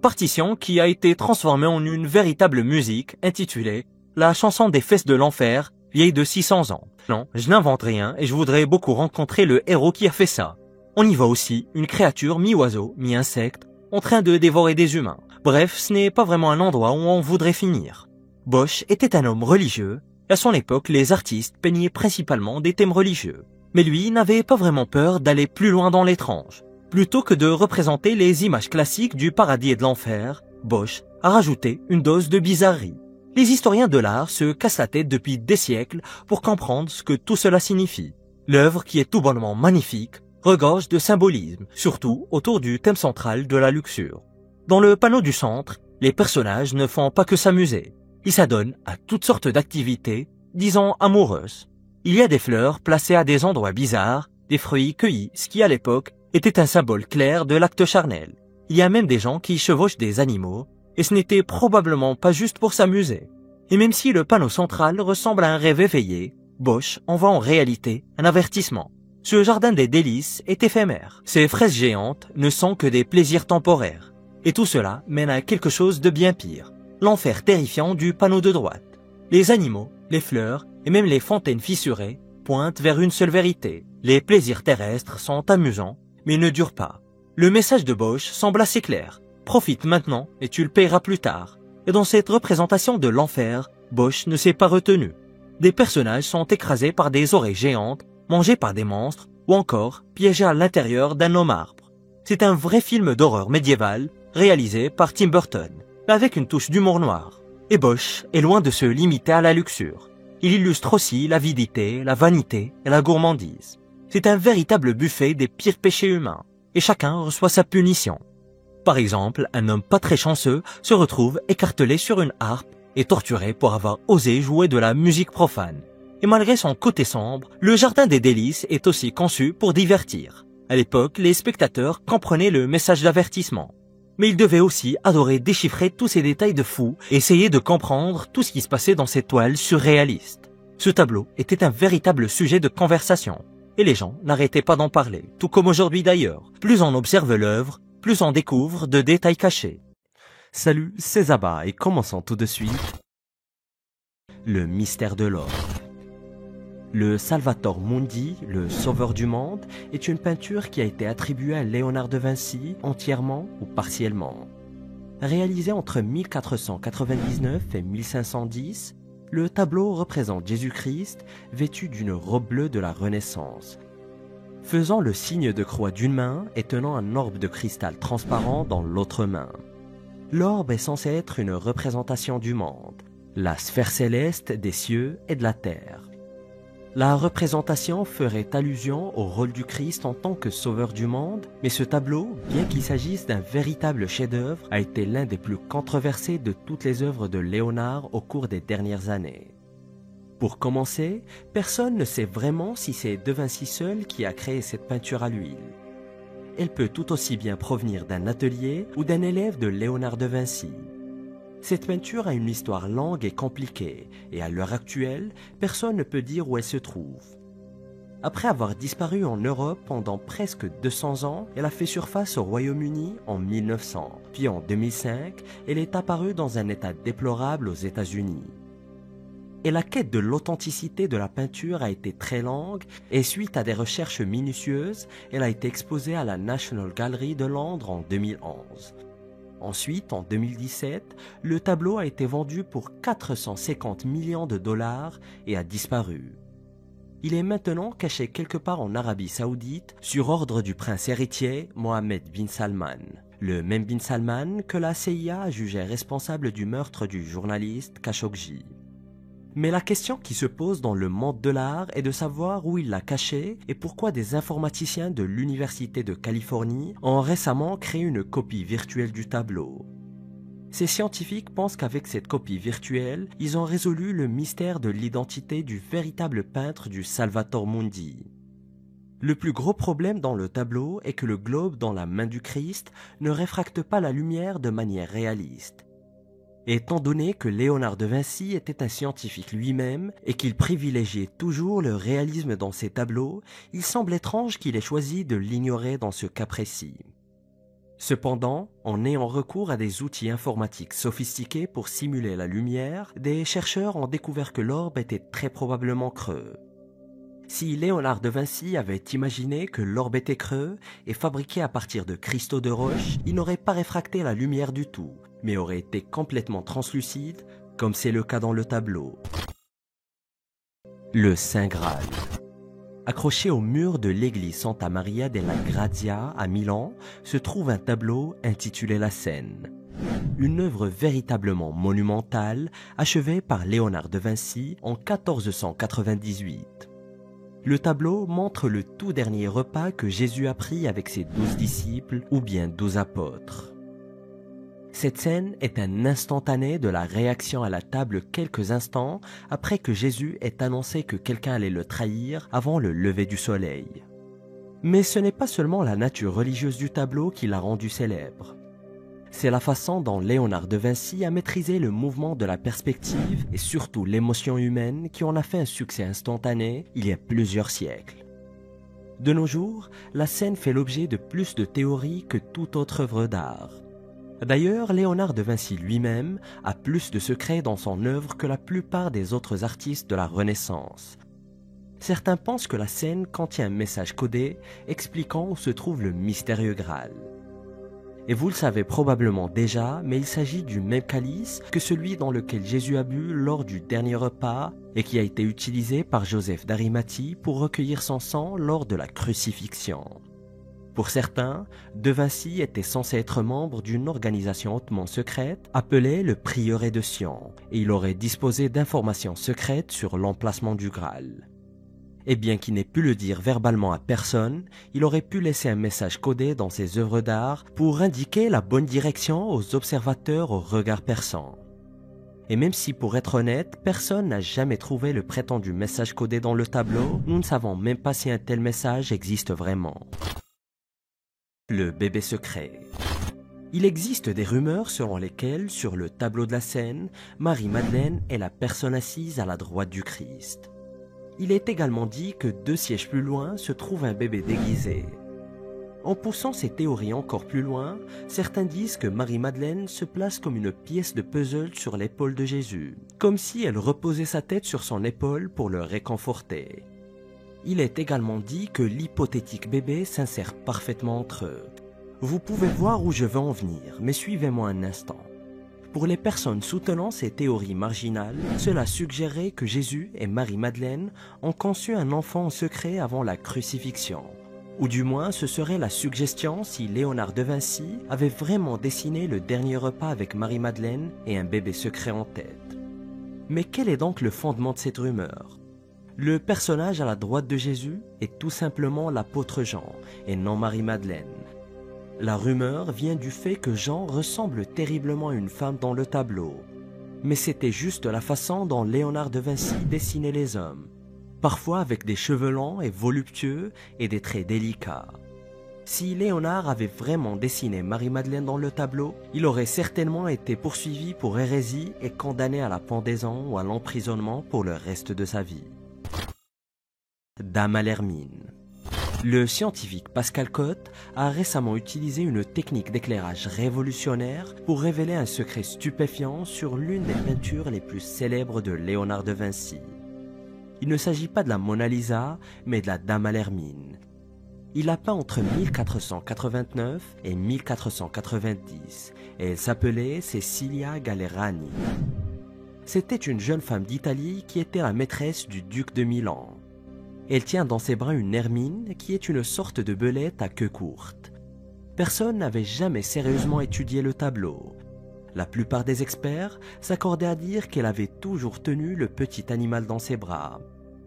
partition qui a été transformée en une véritable musique intitulée « La chanson des fesses de l'enfer », vieille de 600 ans. Non, je n'invente rien et je voudrais beaucoup rencontrer le héros qui a fait ça. On y voit aussi une créature mi-oiseau, mi-insecte, en train de dévorer des humains. Bref, ce n'est pas vraiment un endroit où on voudrait finir. Bosch était un homme religieux, et à son époque, les artistes peignaient principalement des thèmes religieux. Mais lui n'avait pas vraiment peur d'aller plus loin dans l'étrange. Plutôt que de représenter les images classiques du paradis et de l'enfer, Bosch a rajouté une dose de bizarrerie. Les historiens de l'art se cassent la tête depuis des siècles pour comprendre ce que tout cela signifie. L'œuvre, qui est tout bonnement magnifique, regorge de symbolisme, surtout autour du thème central de la luxure. Dans le panneau du centre, les personnages ne font pas que s'amuser. Ils s'adonnent à toutes sortes d'activités, disons amoureuses. Il y a des fleurs placées à des endroits bizarres, des fruits cueillis, ce qui à l'époque était un symbole clair de l'acte charnel. Il y a même des gens qui chevauchent des animaux, et ce n'était probablement pas juste pour s'amuser. Et même si le panneau central ressemble à un rêve éveillé, Bosch envoie en réalité un avertissement. Ce jardin des délices est éphémère. Ces fraises géantes ne sont que des plaisirs temporaires. Et tout cela mène à quelque chose de bien pire. L'enfer terrifiant du panneau de droite. Les animaux, les fleurs et même les fontaines fissurées pointent vers une seule vérité. Les plaisirs terrestres sont amusants, mais ne durent pas. Le message de Bosch semble assez clair. Profite maintenant et tu le paieras plus tard. Et dans cette représentation de l'enfer, Bosch ne s'est pas retenu. Des personnages sont écrasés par des oreilles géantes, mangés par des monstres, ou encore piégés à l'intérieur d'un homme arbre. C'est un vrai film d'horreur médiéval, réalisé par Tim Burton, avec une touche d'humour noir. Et Bosch est loin de se limiter à la luxure. Il illustre aussi l'avidité, la vanité et la gourmandise. C'est un véritable buffet des pires péchés humains, et chacun reçoit sa punition. Par exemple, un homme pas très chanceux se retrouve écartelé sur une harpe et torturé pour avoir osé jouer de la musique profane. Et malgré son côté sombre, le Jardin des Délices est aussi conçu pour divertir. À l'époque, les spectateurs comprenaient le message d'avertissement. Mais ils devaient aussi adorer déchiffrer tous ces détails de fou et essayer de comprendre tout ce qui se passait dans ces toiles surréalistes. Ce tableau était un véritable sujet de conversation. Et les gens n'arrêtaient pas d'en parler, tout comme aujourd'hui d'ailleurs. Plus on observe l'œuvre, plus on découvre de détails cachés. Salut, c'est Zaba et commençons tout de suite. Le mystère de l'or. Le Salvator Mundi, le Sauveur du Monde, est une peinture qui a été attribuée à Léonard de Vinci entièrement ou partiellement. Réalisé entre 1499 et 1510, le tableau représente Jésus-Christ vêtu d'une robe bleue de la Renaissance, faisant le signe de croix d'une main et tenant un orbe de cristal transparent dans l'autre main. L'orbe est censé être une représentation du monde, la sphère céleste des cieux et de la terre. La représentation ferait allusion au rôle du Christ en tant que sauveur du monde, mais ce tableau, bien qu'il s'agisse d'un véritable chef-d'œuvre, a été l'un des plus controversés de toutes les œuvres de Léonard au cours des dernières années. Pour commencer, personne ne sait vraiment si c'est De Vinci seul qui a créé cette peinture à l'huile. Elle peut tout aussi bien provenir d'un atelier ou d'un élève de Léonard de Vinci. Cette peinture a une histoire longue et compliquée, et à l'heure actuelle, personne ne peut dire où elle se trouve. Après avoir disparu en Europe pendant presque 200 ans, elle a fait surface au Royaume-Uni en 1900, puis en 2005, elle est apparue dans un état déplorable aux États-Unis. Et la quête de l'authenticité de la peinture a été très longue, et suite à des recherches minutieuses, elle a été exposée à la National Gallery de Londres en 2011. Ensuite, en 2017, le tableau a été vendu pour 450 millions de dollars et a disparu. Il est maintenant caché quelque part en Arabie Saoudite sur ordre du prince héritier Mohammed bin Salman, le même bin Salman que la CIA a jugé responsable du meurtre du journaliste Khashoggi. Mais la question qui se pose dans le monde de l'art est de savoir où il l'a caché et pourquoi des informaticiens de l'Université de Californie ont récemment créé une copie virtuelle du tableau. Ces scientifiques pensent qu'avec cette copie virtuelle, ils ont résolu le mystère de l'identité du véritable peintre du Salvator Mundi. Le plus gros problème dans le tableau est que le globe dans la main du Christ ne réfracte pas la lumière de manière réaliste. Étant donné que Léonard de Vinci était un scientifique lui-même et qu'il privilégiait toujours le réalisme dans ses tableaux, il semble étrange qu'il ait choisi de l'ignorer dans ce cas précis. Cependant, en ayant recours à des outils informatiques sophistiqués pour simuler la lumière, des chercheurs ont découvert que l'orbe était très probablement creux. Si Léonard de Vinci avait imaginé que l'orbe était creux et fabriqué à partir de cristaux de roche, il n'aurait pas réfracté la lumière du tout, mais aurait été complètement translucide, comme c'est le cas dans le tableau. Le Saint Graal. Accroché au mur de l'église Santa Maria della Grazia à Milan se trouve un tableau intitulé La Scène. Une œuvre véritablement monumentale achevée par Léonard de Vinci en 1498. Le tableau montre le tout dernier repas que Jésus a pris avec ses 12 disciples ou bien 12 apôtres. Cette scène est un instantané de la réaction à la table quelques instants après que Jésus ait annoncé que quelqu'un allait le trahir avant le lever du soleil. Mais ce n'est pas seulement la nature religieuse du tableau qui l'a rendu célèbre. C'est la façon dont Léonard de Vinci a maîtrisé le mouvement de la perspective et surtout l'émotion humaine qui en a fait un succès instantané il y a plusieurs siècles. De nos jours, la scène fait l'objet de plus de théories que toute autre œuvre d'art. D'ailleurs, Léonard de Vinci lui-même a plus de secrets dans son œuvre que la plupart des autres artistes de la Renaissance. Certains pensent que la scène contient un message codé expliquant où se trouve le mystérieux Graal. Et vous le savez probablement déjà, mais il s'agit du même calice que celui dans lequel Jésus a bu lors du dernier repas et qui a été utilisé par Joseph d'Arimathie pour recueillir son sang lors de la crucifixion. Pour certains, de Vinci était censé être membre d'une organisation hautement secrète appelée le Prieuré de Sion, et il aurait disposé d'informations secrètes sur l'emplacement du Graal. Et bien qu'il n'ait pu le dire verbalement à personne, il aurait pu laisser un message codé dans ses œuvres d'art pour indiquer la bonne direction aux observateurs au regard perçant. Et même si, pour être honnête, personne n'a jamais trouvé le prétendu message codé dans le tableau, nous ne savons même pas si un tel message existe vraiment. Le bébé secret. Il existe des rumeurs selon lesquelles, sur le tableau de la scène, Marie-Madeleine est la personne assise à la droite du Christ. Il est également dit que 2 sièges plus loin se trouve un bébé déguisé. En poussant ces théories encore plus loin, certains disent que Marie-Madeleine se place comme une pièce de puzzle sur l'épaule de Jésus, comme si elle reposait sa tête sur son épaule pour le réconforter. Il est également dit que l'hypothétique bébé s'insère parfaitement entre eux. Vous pouvez voir où je veux en venir, mais suivez-moi un instant. Pour les personnes soutenant ces théories marginales, cela suggérerait que Jésus et Marie-Madeleine ont conçu un enfant en secret avant la crucifixion. Ou du moins, ce serait la suggestion si Léonard de Vinci avait vraiment dessiné le dernier repas avec Marie-Madeleine et un bébé secret en tête. Mais quel est donc le fondement de cette rumeur ? Le personnage à la droite de Jésus est tout simplement l'apôtre Jean et non Marie-Madeleine. La rumeur vient du fait que Jean ressemble terriblement à une femme dans le tableau. Mais c'était juste la façon dont Léonard de Vinci dessinait les hommes, parfois avec des cheveux longs et voluptueux et des traits délicats. Si Léonard avait vraiment dessiné Marie-Madeleine dans le tableau, il aurait certainement été poursuivi pour hérésie et condamné à la pendaison ou à l'emprisonnement pour le reste de sa vie. Dame à l'hermine. Le scientifique Pascal Cotte a récemment utilisé une technique d'éclairage révolutionnaire pour révéler un secret stupéfiant sur l'une des peintures les plus célèbres de Léonard de Vinci. Il ne s'agit pas de la Mona Lisa, mais de la Dame à l'hermine. Il a peint entre 1489 et 1490 et elle s'appelait Cecilia Gallerani. C'était une jeune femme d'Italie qui était la maîtresse du duc de Milan. Elle tient dans ses bras une hermine qui est une sorte de belette à queue courte. Personne n'avait jamais sérieusement étudié le tableau. La plupart des experts s'accordaient à dire qu'elle avait toujours tenu le petit animal dans ses bras.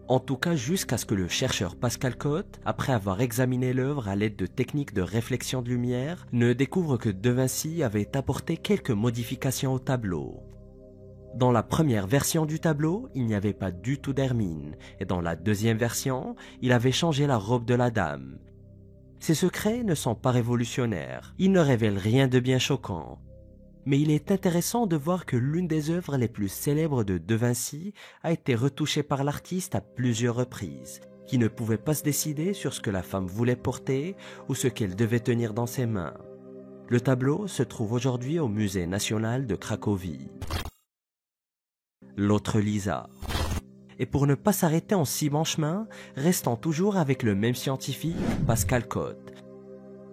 En tout cas jusqu'à ce que le chercheur Pascal Cotte, après avoir examiné l'œuvre à l'aide de techniques de réflexion de lumière, ne découvre que De Vinci avait apporté quelques modifications au tableau. Dans la première version du tableau, il n'y avait pas du tout d'hermine, et dans la deuxième version, il avait changé la robe de la dame. Ces secrets ne sont pas révolutionnaires, ils ne révèlent rien de bien choquant. Mais il est intéressant de voir que l'une des œuvres les plus célèbres de De Vinci a été retouchée par l'artiste à plusieurs reprises, qui ne pouvait pas se décider sur ce que la femme voulait porter ou ce qu'elle devait tenir dans ses mains. Le tableau se trouve aujourd'hui au Musée national de Cracovie. L'autre Lisa. Et pour ne pas s'arrêter en si bon chemin, restons toujours avec le même scientifique, Pascal Cotte.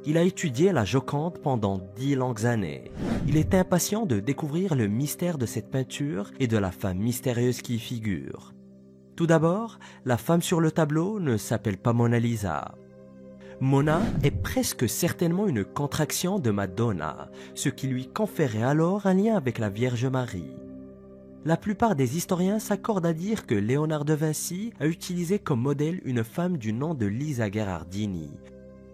Il a étudié la Joconde pendant 10 longues années. Il était impatient de découvrir le mystère de cette peinture et de la femme mystérieuse qui y figure. Tout d'abord, la femme sur le tableau ne s'appelle pas Mona Lisa. Mona est presque certainement une contraction de Madonna, ce qui lui conférait alors un lien avec la Vierge Marie. La plupart des historiens s'accordent à dire que Léonard de Vinci a utilisé comme modèle une femme du nom de Lisa Gherardini,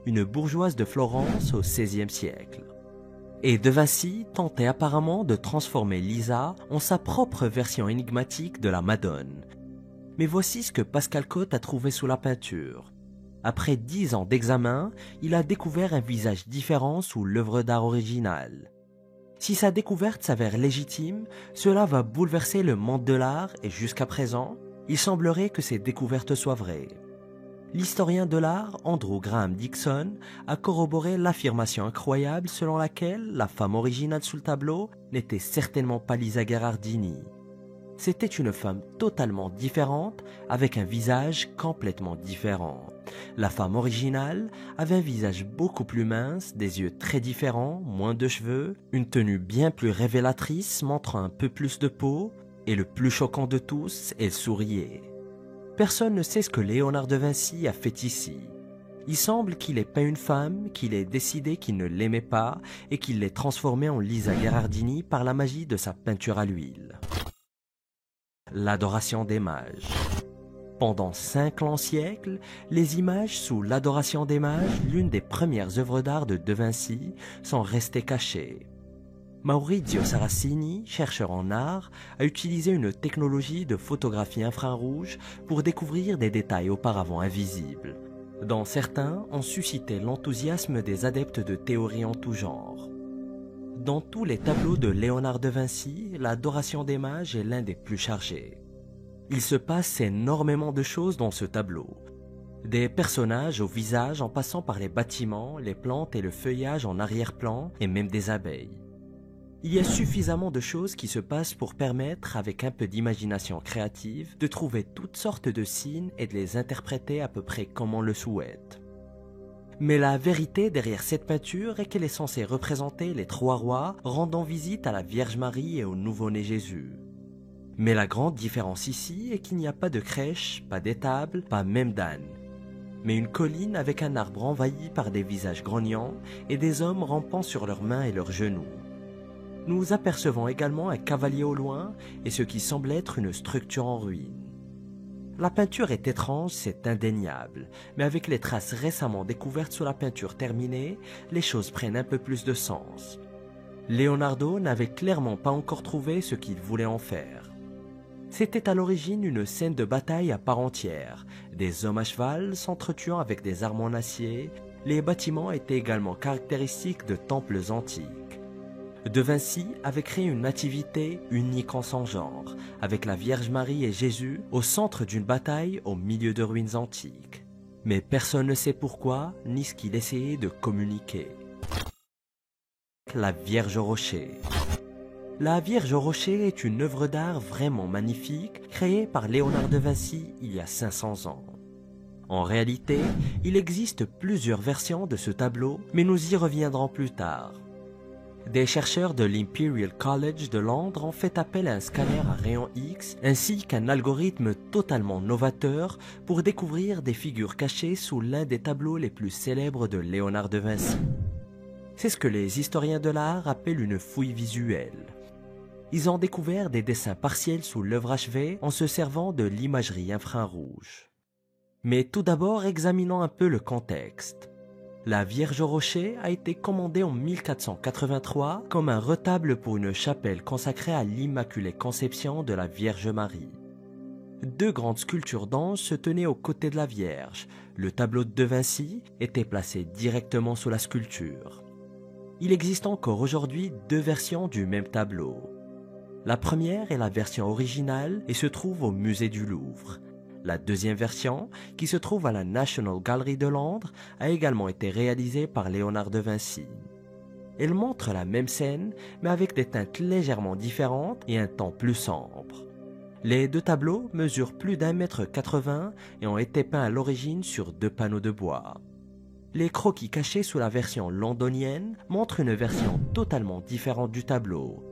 une bourgeoise de Florence au XVIe siècle. Et de Vinci tentait apparemment de transformer Lisa en sa propre version énigmatique de la Madone. Mais voici ce que Pascal Cotte a trouvé sous la peinture. Après 10 ans d'examen, il a découvert un visage différent sous l'œuvre d'art originale. Si sa découverte s'avère légitime, cela va bouleverser le monde de l'art et jusqu'à présent, il semblerait que ces découvertes soient vraies. L'historien de l'art Andrew Graham Dixon a corroboré l'affirmation incroyable selon laquelle la femme originale sous le tableau n'était certainement pas Lisa Gherardini. C'était une femme totalement différente avec un visage complètement différent. La femme originale avait un visage beaucoup plus mince, des yeux très différents, moins de cheveux, une tenue bien plus révélatrice montrant un peu plus de peau, et le plus choquant de tous, elle souriait. Personne ne sait ce que Léonard de Vinci a fait ici. Il semble qu'il ait peint une femme, qu'il ait décidé qu'il ne l'aimait pas et qu'il l'ait transformée en Lisa Gherardini par la magie de sa peinture à l'huile. L'adoration des mages. Pendant 5 longs siècles, les images sous l'adoration des mages, l'une des premières œuvres d'art de Vinci, sont restées cachées. Maurizio Saracini, chercheur en art, a utilisé une technologie de photographie infrarouge pour découvrir des détails auparavant invisibles, dont certains ont suscité l'enthousiasme des adeptes de théories en tout genre. Dans tous les tableaux de Léonard de Vinci, l'adoration des mages est l'un des plus chargés. Il se passe énormément de choses dans ce tableau. Des personnages au visage en passant par les bâtiments, les plantes et le feuillage en arrière-plan et même des abeilles. Il y a suffisamment de choses qui se passent pour permettre, avec un peu d'imagination créative, de trouver toutes sortes de signes et de les interpréter à peu près comme on le souhaite. Mais la vérité derrière cette peinture est qu'elle est censée représenter les 3 rois rendant visite à la Vierge Marie et au nouveau-né Jésus. Mais la grande différence ici est qu'il n'y a pas de crèche, pas d'étable, pas même d'âne. Mais une colline avec un arbre envahi par des visages grognants et des hommes rampant sur leurs mains et leurs genoux. Nous apercevons également un cavalier au loin et ce qui semble être une structure en ruine. La peinture est étrange, c'est indéniable, mais avec les traces récemment découvertes sous la peinture terminée, les choses prennent un peu plus de sens. Leonardo n'avait clairement pas encore trouvé ce qu'il voulait en faire. C'était à l'origine une scène de bataille à part entière, des hommes à cheval s'entretuant avec des armes en acier, les bâtiments étaient également caractéristiques de temples antiques. De Vinci avait créé une nativité unique en son genre, avec la Vierge Marie et Jésus au centre d'une bataille au milieu de ruines antiques. Mais personne ne sait pourquoi ni ce qu'il essayait de communiquer. La Vierge au rocher. La Vierge au rocher est une œuvre d'art vraiment magnifique créée par Léonard de Vinci il y a 500 ans. En réalité, il existe plusieurs versions de ce tableau, mais nous y reviendrons plus tard. Des chercheurs de l'Imperial College de Londres ont fait appel à un scanner à rayons X ainsi qu'un algorithme totalement novateur pour découvrir des figures cachées sous l'un des tableaux les plus célèbres de Léonard de Vinci. C'est ce que les historiens de l'art appellent une fouille visuelle. Ils ont découvert des dessins partiels sous l'œuvre achevée en se servant de l'imagerie infrarouge. Mais tout d'abord, examinons un peu le contexte. La Vierge au rocher a été commandée en 1483 comme un retable pour une chapelle consacrée à l'Immaculée Conception de la Vierge Marie. 2 grandes sculptures d'anges se tenaient aux côtés de la Vierge. Le tableau de Vinci était placé directement sous la sculpture. Il existe encore aujourd'hui 2 versions du même tableau. La première est la version originale et se trouve au musée du Louvre. La deuxième version, qui se trouve à la National Gallery de Londres, a également été réalisée par Léonard de Vinci. Elle montre la même scène, mais avec des teintes légèrement différentes et un ton plus sombre. Les deux tableaux mesurent plus d'1,80 m et ont été peints à l'origine sur 2 panneaux de bois. Les croquis cachés sous la version londonienne montrent une version totalement différente du tableau.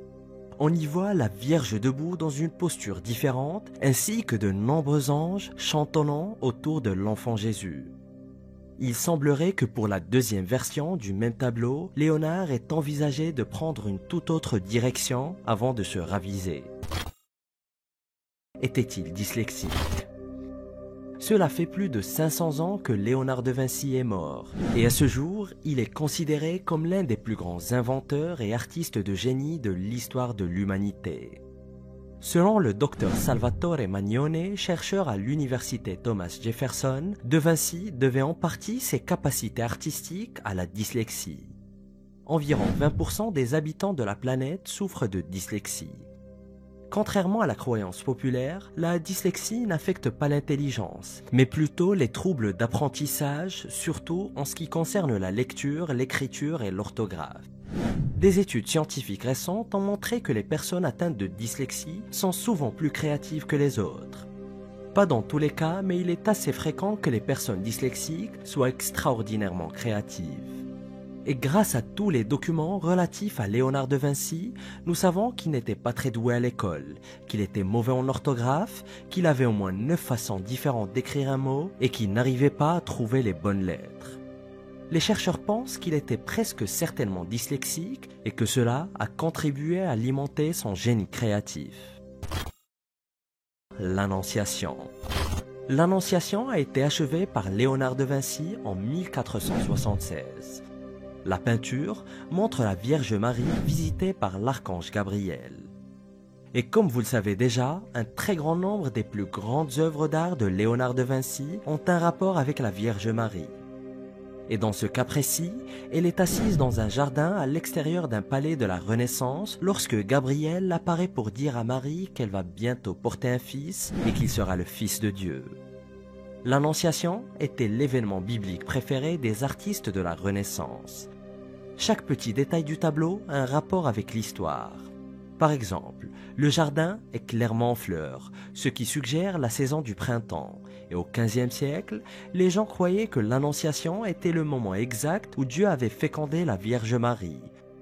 On y voit la Vierge debout dans une posture différente, ainsi que de nombreux anges chantonnant autour de l'enfant Jésus. Il semblerait que pour la deuxième version du même tableau, Léonard ait envisagé de prendre une toute autre direction avant de se raviser. Était-il dyslexique? Cela fait plus de 500 ans que Léonard de Vinci est mort, et à ce jour, il est considéré comme l'un des plus grands inventeurs et artistes de génie de l'histoire de l'humanité. Selon le docteur Salvatore Magnone, chercheur à l'université Thomas Jefferson, de Vinci devait en partie ses capacités artistiques à la dyslexie. Environ 20% des habitants de la planète souffrent de dyslexie. Contrairement à la croyance populaire, la dyslexie n'affecte pas l'intelligence, mais plutôt les troubles d'apprentissage, surtout en ce qui concerne la lecture, l'écriture et l'orthographe. Des études scientifiques récentes ont montré que les personnes atteintes de dyslexie sont souvent plus créatives que les autres. Pas dans tous les cas, mais il est assez fréquent que les personnes dyslexiques soient extraordinairement créatives. Et grâce à tous les documents relatifs à Léonard de Vinci, nous savons qu'il n'était pas très doué à l'école, qu'il était mauvais en orthographe, qu'il avait au moins 9 façons différentes d'écrire un mot et qu'il n'arrivait pas à trouver les bonnes lettres. Les chercheurs pensent qu'il était presque certainement dyslexique et que cela a contribué à alimenter son génie créatif. L'Annonciation. L'Annonciation a été achevée par Léonard de Vinci en 1476. La peinture montre la Vierge Marie visitée par l'archange Gabriel. Et comme vous le savez déjà, un très grand nombre des plus grandes œuvres d'art de Léonard de Vinci ont un rapport avec la Vierge Marie. Et dans ce cas précis, elle est assise dans un jardin à l'extérieur d'un palais de la Renaissance lorsque Gabriel apparaît pour dire à Marie qu'elle va bientôt porter un fils et qu'il sera le Fils de Dieu. L'Annonciation était l'événement biblique préféré des artistes de la Renaissance. Chaque petit détail du tableau a un rapport avec l'histoire. Par exemple, le jardin est clairement en fleurs, ce qui suggère la saison du printemps. Et au XVe siècle, les gens croyaient que l'Annonciation était le moment exact où Dieu avait fécondé la Vierge Marie,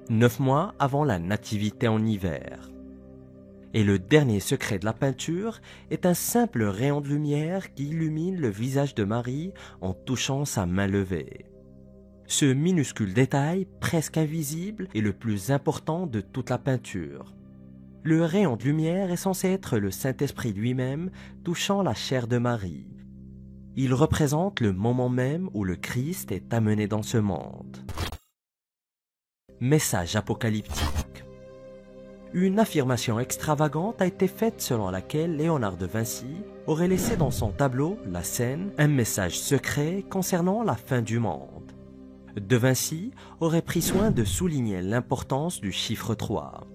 9 mois avant la nativité en hiver. Et le dernier secret de la peinture est un simple rayon de lumière qui illumine le visage de Marie en touchant sa main levée. Ce minuscule détail, presque invisible, est le plus important de toute la peinture. Le rayon de lumière est censé être le Saint-Esprit lui-même touchant la chair de Marie. Il représente le moment même où le Christ est amené dans ce monde. Message apocalyptique. Une affirmation extravagante a été faite selon laquelle Léonard de Vinci aurait laissé dans son tableau, la scène, un message secret concernant la fin du monde. De Vinci aurait pris soin de souligner l'importance du chiffre 3.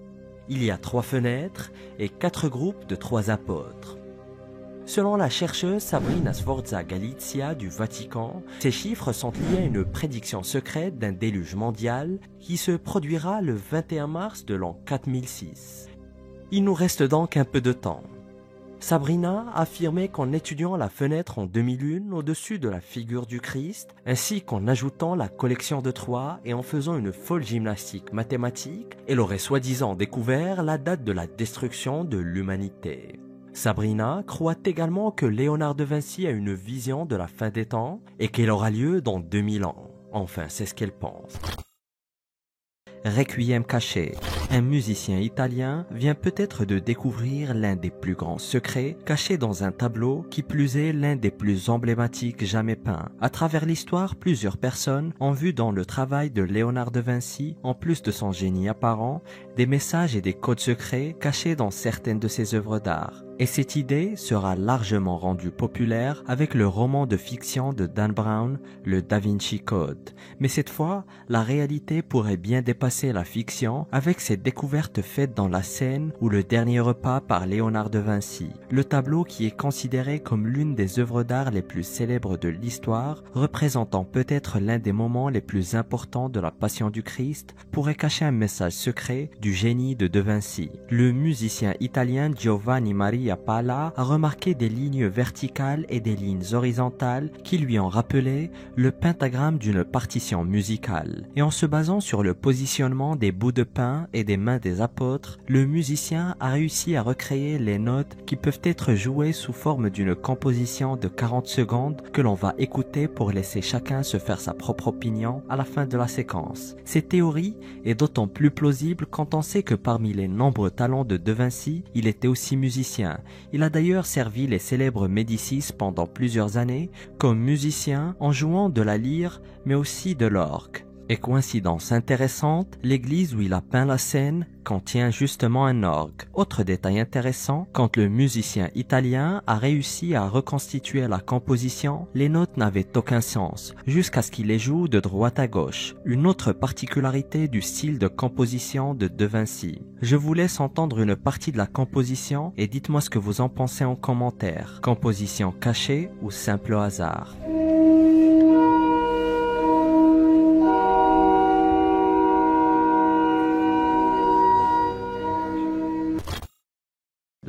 Il y a 3 fenêtres et 4 groupes de 3 apôtres. Selon la chercheuse Sabrina Sforza Galizia du Vatican, ces chiffres sont liés à une prédiction secrète d'un déluge mondial qui se produira le 21 mars de l'an 4006. Il nous reste donc un peu de temps. Sabrina affirmait qu'en étudiant la fenêtre en demi-lune au-dessus de la figure du Christ, ainsi qu'en ajoutant la collection de 3 et en faisant une folle gymnastique mathématique, elle aurait soi-disant découvert la date de la destruction de l'humanité. Sabrina croit également que Léonard de Vinci a une vision de la fin des temps et qu'elle aura lieu dans 2000 ans. Enfin, c'est ce qu'elle pense. Requiem caché. Un musicien italien vient peut-être de découvrir l'un des plus grands secrets cachés dans un tableau, qui plus est l'un des plus emblématiques jamais peints. À travers l'histoire, plusieurs personnes ont vu dans le travail de Léonard de Vinci, en plus de son génie apparent, des messages et des codes secrets cachés dans certaines de ses œuvres d'art. Et cette idée sera largement rendue populaire avec le roman de fiction de Dan Brown, le Da Vinci Code. Mais cette fois, la réalité pourrait bien dépasser la fiction avec ces découvertes faites dans la scène ou Le Dernier Repas par Léonard de Vinci. Le tableau qui est considéré comme l'une des œuvres d'art les plus célèbres de l'histoire, représentant peut-être l'un des moments les plus importants de la Passion du Christ, pourrait cacher un message secret du génie de Vinci. Le musicien italien Giovanni Maria Pala a remarqué des lignes verticales et des lignes horizontales qui lui ont rappelé le pentagramme d'une partition musicale. Et en se basant sur le positionnement des bouts de pain et des mains des apôtres, le musicien a réussi à recréer les notes qui peuvent être jouées sous forme d'une composition de 40 secondes que l'on va écouter pour laisser chacun se faire sa propre opinion à la fin de la séquence. Cette théorie est d'autant plus plausible quand on sait que parmi les nombreux talents de Vinci, il était aussi musicien. Il a d'ailleurs servi les célèbres Médicis pendant plusieurs années comme musicien en jouant de la lyre mais aussi de l'orgue. Et coïncidence intéressante, l'église où il a peint la scène contient justement un orgue. Autre détail intéressant, quand le musicien italien a réussi à reconstituer la composition, les notes n'avaient aucun sens, jusqu'à ce qu'il les joue de droite à gauche. Une autre particularité du style de composition de Vinci. Je vous laisse entendre une partie de la composition et dites-moi ce que vous en pensez en commentaire. Composition cachée ou simple hasard?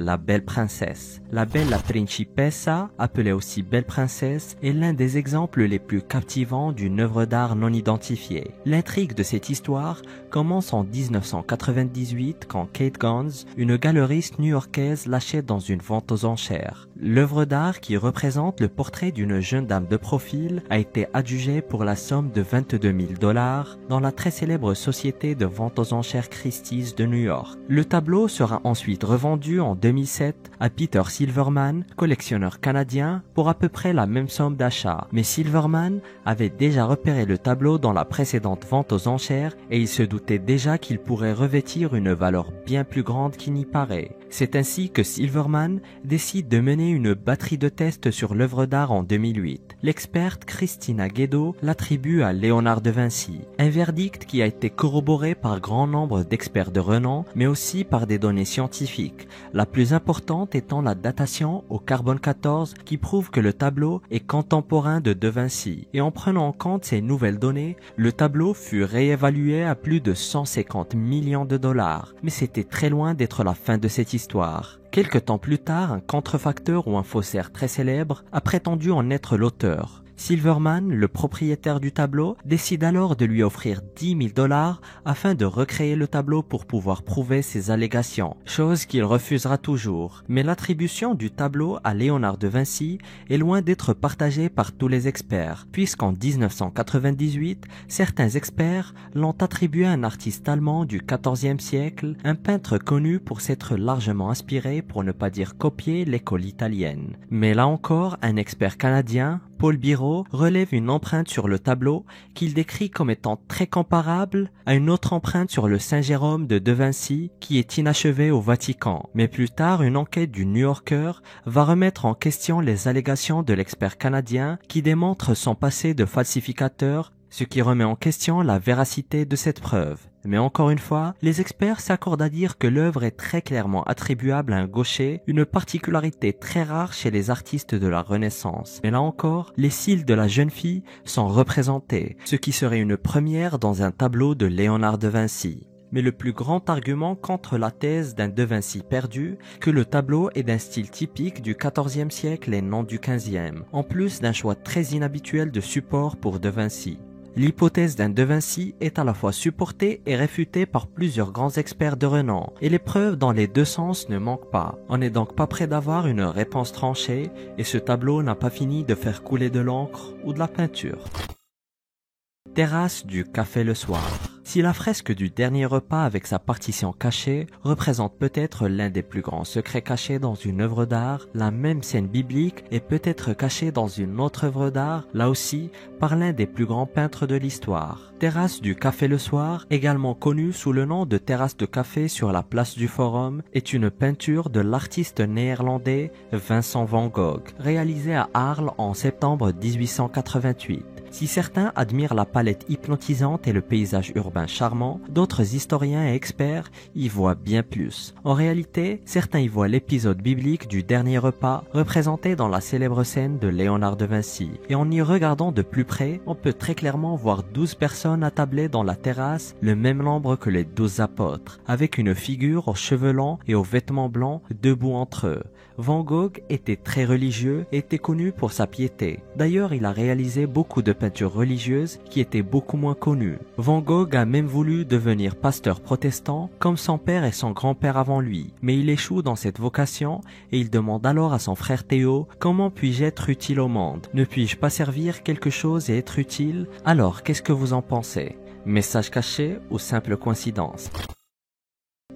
La Belle Princesse. La Bella Principessa, appelée aussi Belle Princesse, est l'un des exemples les plus captivants d'une œuvre d'art non identifiée. L'intrigue de cette histoire commence en 1998 quand Kate Gans, une galeriste new-yorkaise, l'achète dans une vente aux enchères. L'œuvre d'art qui représente le portrait d'une jeune dame de profil a été adjugée pour la somme de 22 000 $ dans la très célèbre société de vente aux enchères Christie's de New York. Le tableau sera ensuite revendu en 2007 à Peter Silverman, collectionneur canadien, pour à peu près la même somme d'achat. Mais Silverman avait déjà repéré le tableau dans la précédente vente aux enchères et il se doutait déjà qu'il pourrait revêtir une valeur bien plus grande qu'il n'y paraît. C'est ainsi que Silverman décide de mener une batterie de tests sur l'œuvre d'art en 2008. L'experte Christina Guedo l'attribue à Léonard de Vinci. Un verdict qui a été corroboré par grand nombre d'experts de renom, mais aussi par des données scientifiques. La plus importante étant la datation au carbone 14 qui prouve que le tableau est contemporain de Vinci. Et en prenant en compte ces nouvelles données, le tableau fut réévalué à plus de 150 millions de $. Mais c'était très loin d'être la fin de cette histoire. Quelque temps plus tard, un contrefacteur ou un faussaire très célèbre a prétendu en être l'auteur. Silverman, le propriétaire du tableau, décide alors de lui offrir 10 000 $ afin de recréer le tableau pour pouvoir prouver ses allégations, chose qu'il refusera toujours. Mais l'attribution du tableau à Léonard de Vinci est loin d'être partagée par tous les experts, puisqu'en 1998, certains experts l'ont attribué à un artiste allemand du XIVe siècle, un peintre connu pour s'être largement inspiré, pour ne pas dire copié, l'école italienne. Mais là encore, un expert canadien, Paul Biro, relève une empreinte sur le tableau qu'il décrit comme étant très comparable à une autre empreinte sur le Saint-Jérôme de Vinci qui est inachevée au Vatican. Mais plus tard, une enquête du New Yorker va remettre en question les allégations de l'expert canadien qui démontre son passé de falsificateur, ce qui remet en question la véracité de cette preuve. Mais encore une fois, les experts s'accordent à dire que l'œuvre est très clairement attribuable à un gaucher, une particularité très rare chez les artistes de la Renaissance. Mais là encore, les cils de la jeune fille sont représentés, ce qui serait une première dans un tableau de Léonard de Vinci. Mais le plus grand argument contre la thèse d'un De Vinci perdu, que le tableau est d'un style typique du XIVe siècle et non du XVe, en plus d'un choix très inhabituel de support pour De Vinci. L'hypothèse d'un De Vinci est à la fois supportée et réfutée par plusieurs grands experts de renom, et les preuves dans les deux sens ne manquent pas. On n'est donc pas près d'avoir une réponse tranchée, et ce tableau n'a pas fini de faire couler de l'encre ou de la peinture. Terrasse du café le soir. Si la fresque du dernier repas avec sa partition cachée représente peut-être l'un des plus grands secrets cachés dans une œuvre d'art, la même scène biblique est peut-être cachée dans une autre œuvre d'art, là aussi par l'un des plus grands peintres de l'histoire. Terrasse du café le soir, également connue sous le nom de terrasse de café sur la place du Forum, est une peinture de l'artiste néerlandais Vincent van Gogh, réalisée à Arles en septembre 1888. Si certains admirent la palette hypnotisante et le paysage urbain charmant, d'autres historiens et experts y voient bien plus. En réalité, certains y voient l'épisode biblique du dernier repas représenté dans la célèbre scène de Léonard de Vinci. Et en y regardant de plus près, on peut très clairement voir 12 personnes attablées dans la terrasse, le même nombre que les 12 apôtres, avec une figure aux cheveux longs et aux vêtements blancs debout entre eux. Van Gogh était très religieux et était connu pour sa piété. D'ailleurs, il a réalisé beaucoup de peintures religieuses qui étaient beaucoup moins connues. Van Gogh a même voulu devenir pasteur protestant comme son père et son grand-père avant lui, mais il échoue dans cette vocation et il demande alors à son frère Théo: « Comment puis-je être utile au monde? Ne puis-je pas servir quelque chose et être utile? Alors, qu'est-ce que vous en pensez? Message caché ou simple coïncidence ?»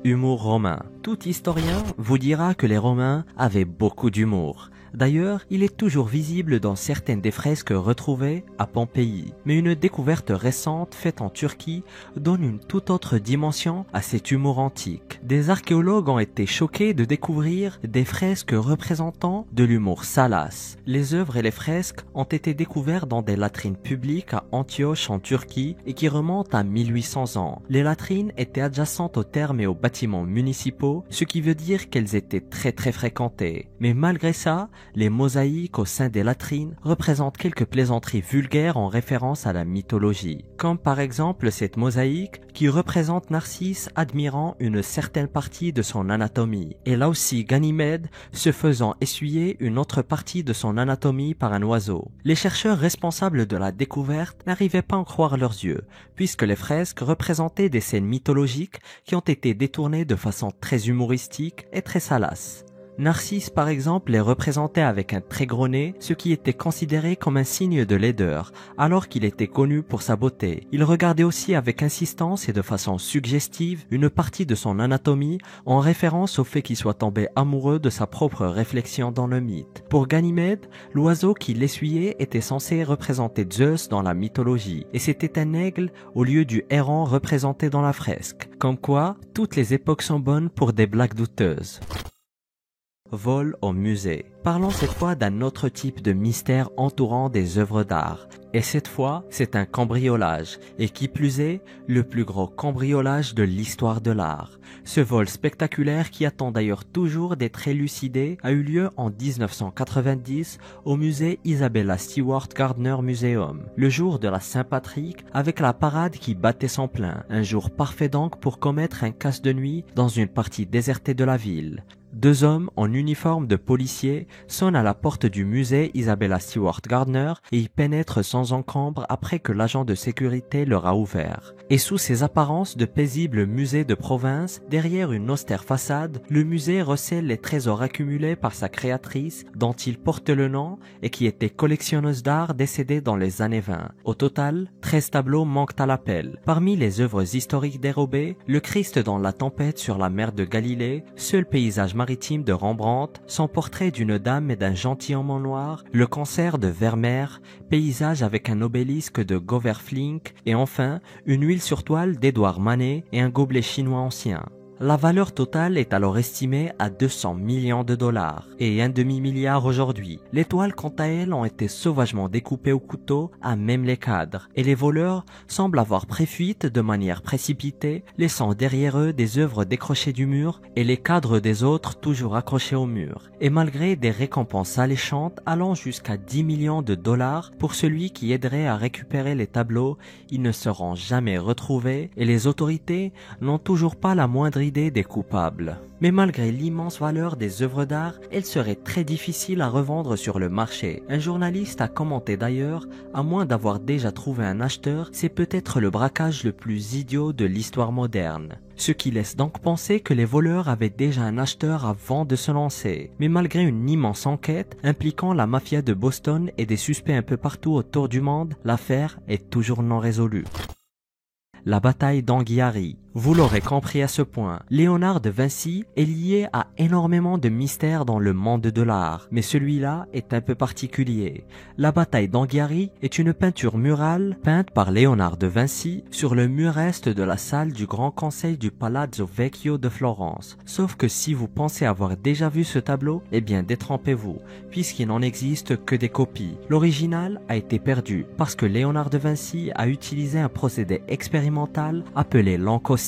Humour romain. Tout historien vous dira que les Romains avaient beaucoup d'humour. D'ailleurs, il est toujours visible dans certaines des fresques retrouvées à Pompéi. Mais une découverte récente faite en Turquie donne une toute autre dimension à cet humour antique. Des archéologues ont été choqués de découvrir des fresques représentant de l'humour salace. Les œuvres et les fresques ont été découvertes dans des latrines publiques à Antioche en Turquie et qui remontent à 1800 ans. Les latrines étaient adjacentes aux thermes et aux bâtiments municipaux, ce qui veut dire qu'elles étaient très fréquentées. Mais malgré ça, les mosaïques au sein des latrines représentent quelques plaisanteries vulgaires en référence à la mythologie. Comme par exemple cette mosaïque qui représente Narcisse admirant une certaine partie de son anatomie. Et là aussi Ganymède se faisant essuyer une autre partie de son anatomie par un oiseau. Les chercheurs responsables de la découverte n'arrivaient pas à en croire leurs yeux, puisque les fresques représentaient des scènes mythologiques qui ont été détournées de façon très humoristique et très salace. Narcisse par exemple est représenté avec un très gros nez, ce qui était considéré comme un signe de laideur, alors qu'il était connu pour sa beauté. Il regardait aussi avec insistance et de façon suggestive une partie de son anatomie en référence au fait qu'il soit tombé amoureux de sa propre réflexion dans le mythe. Pour Ganymède, l'oiseau qui l'essuyait était censé représenter Zeus dans la mythologie, et c'était un aigle au lieu du héron représenté dans la fresque. Comme quoi, toutes les époques sont bonnes pour des blagues douteuses. Vol au musée. Parlons cette fois d'un autre type de mystère entourant des œuvres d'art. Et cette fois, c'est un cambriolage, et qui plus est, le plus gros cambriolage de l'histoire de l'art. Ce vol spectaculaire, qui attend d'ailleurs toujours d'être élucidé, a eu lieu en 1990 au musée Isabella Stewart Gardner Museum, le jour de la Saint-Patrick, avec la parade qui battait son plein. Un jour parfait donc pour commettre un casse de nuit dans une partie désertée de la ville. Deux hommes en uniforme de policiers sonnent à la porte du musée Isabella Stewart Gardner et y pénètrent sans encombre après que l'agent de sécurité leur a ouvert. Et sous ces apparences de paisible musée de province, derrière une austère façade, le musée recèle les trésors accumulés par sa créatrice dont il porte le nom et qui était collectionneuse d'art décédée dans les années 20. Au total, 13 tableaux manquent à l'appel. Parmi les œuvres historiques dérobées, le Christ dans la tempête sur la mer de Galilée, seul paysage maritime de Rembrandt, son portrait d'une dame et d'un gentilhomme en noir, le cancer de Vermeer, paysage avec un obélisque de Govert-Flinck et enfin une huile sur toile d'Édouard Manet et un gobelet chinois ancien. La valeur totale est alors estimée à 200 millions de dollars et un demi-milliard aujourd'hui. Les toiles quant à elles ont été sauvagement découpées au couteau à même les cadres et les voleurs semblent avoir pris fuite de manière précipitée, laissant derrière eux des œuvres décrochées du mur et les cadres des autres toujours accrochés au mur. Et malgré des récompenses alléchantes allant jusqu'à 10 millions de dollars pour celui qui aiderait à récupérer les tableaux, ils ne seront jamais retrouvés et les autorités n'ont toujours pas la moindre débridé des coupables. Mais malgré l'immense valeur des œuvres d'art, elles seraient très difficiles à revendre sur le marché. Un journaliste a commenté d'ailleurs, à moins d'avoir déjà trouvé un acheteur, c'est peut-être le braquage le plus idiot de l'histoire moderne. Ce qui laisse donc penser que les voleurs avaient déjà un acheteur avant de se lancer. Mais malgré une immense enquête impliquant la mafia de Boston et des suspects un peu partout autour du monde, l'affaire est toujours non résolue. La bataille d'Anghiari. Vous l'aurez compris à ce point, Léonard de Vinci est lié à énormément de mystères dans le monde de l'art, mais celui-là est un peu particulier. La bataille d'Anghiari est une peinture murale peinte par Léonard de Vinci sur le mur est de la salle du Grand Conseil du Palazzo Vecchio de Florence. Sauf que si vous pensez avoir déjà vu ce tableau, eh bien détrompez-vous, puisqu'il n'en existe que des copies. L'original a été perdu parce que Léonard de Vinci a utilisé un procédé expérimental appelé l'encaustique,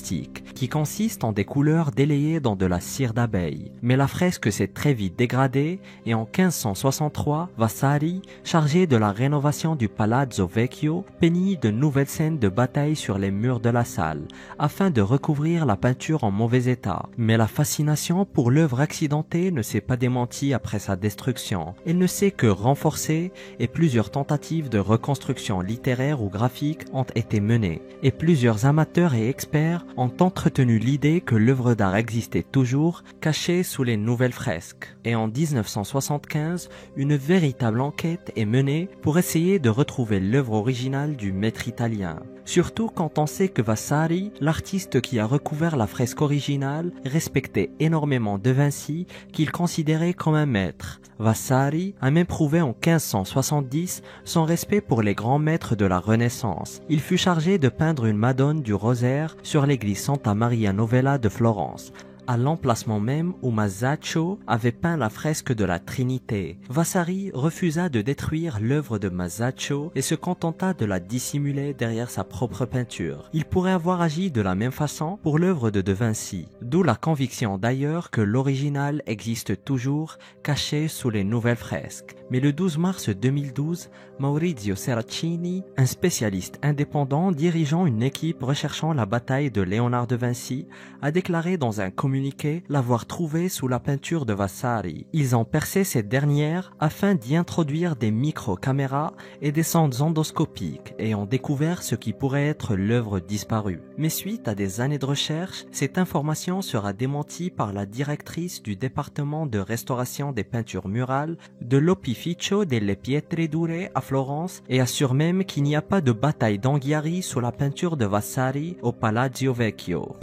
qui consiste en des couleurs délayées dans de la cire d'abeille. Mais la fresque s'est très vite dégradée et en 1563, Vasari, chargé de la rénovation du Palazzo Vecchio, peignit de nouvelles scènes de bataille sur les murs de la salle, afin de recouvrir la peinture en mauvais état. Mais la fascination pour l'œuvre accidentée ne s'est pas démentie après sa destruction. Elle ne s'est que renforcée et plusieurs tentatives de reconstruction littéraire ou graphique ont été menées. Et plusieurs amateurs et experts ont entretenu l'idée que l'œuvre d'art existait toujours, cachée sous les nouvelles fresques. Et en 1975, une véritable enquête est menée pour essayer de retrouver l'œuvre originale du maître italien. Surtout quand on sait que Vasari, l'artiste qui a recouvert la fresque originale, respectait énormément de Vinci, qu'il considérait comme un maître. Vasari a même prouvé en 1570 son respect pour les grands maîtres de la Renaissance. Il fut chargé de peindre une Madone du Rosaire sur l'église Santa Maria Novella de Florence, à l'emplacement même où Masaccio avait peint la fresque de la Trinité. Vasari refusa de détruire l'œuvre de Masaccio et se contenta de la dissimuler derrière sa propre peinture. Il pourrait avoir agi de la même façon pour l'œuvre de Vinci, d'où la conviction d'ailleurs que l'original existe toujours, caché sous les nouvelles fresques. Mais le 12 mars 2012, Maurizio Serracini, un spécialiste indépendant dirigeant une équipe recherchant la bataille de Léonard de Vinci, a déclaré dans un communiqué l'avoir trouvée sous la peinture de Vasari. Ils ont percé cette dernière afin d'y introduire des micro-caméras et des sondes endoscopiques et ont découvert ce qui pourrait être l'œuvre disparue. Mais suite à des années de recherche, cette information sera démentie par la directrice du département de restauration des peintures murales de l'Opificio delle Pietre Dure à Florence et assure même qu'il n'y a pas de bataille d'Anghiari sous la peinture de Vasari au Palazzo Vecchio.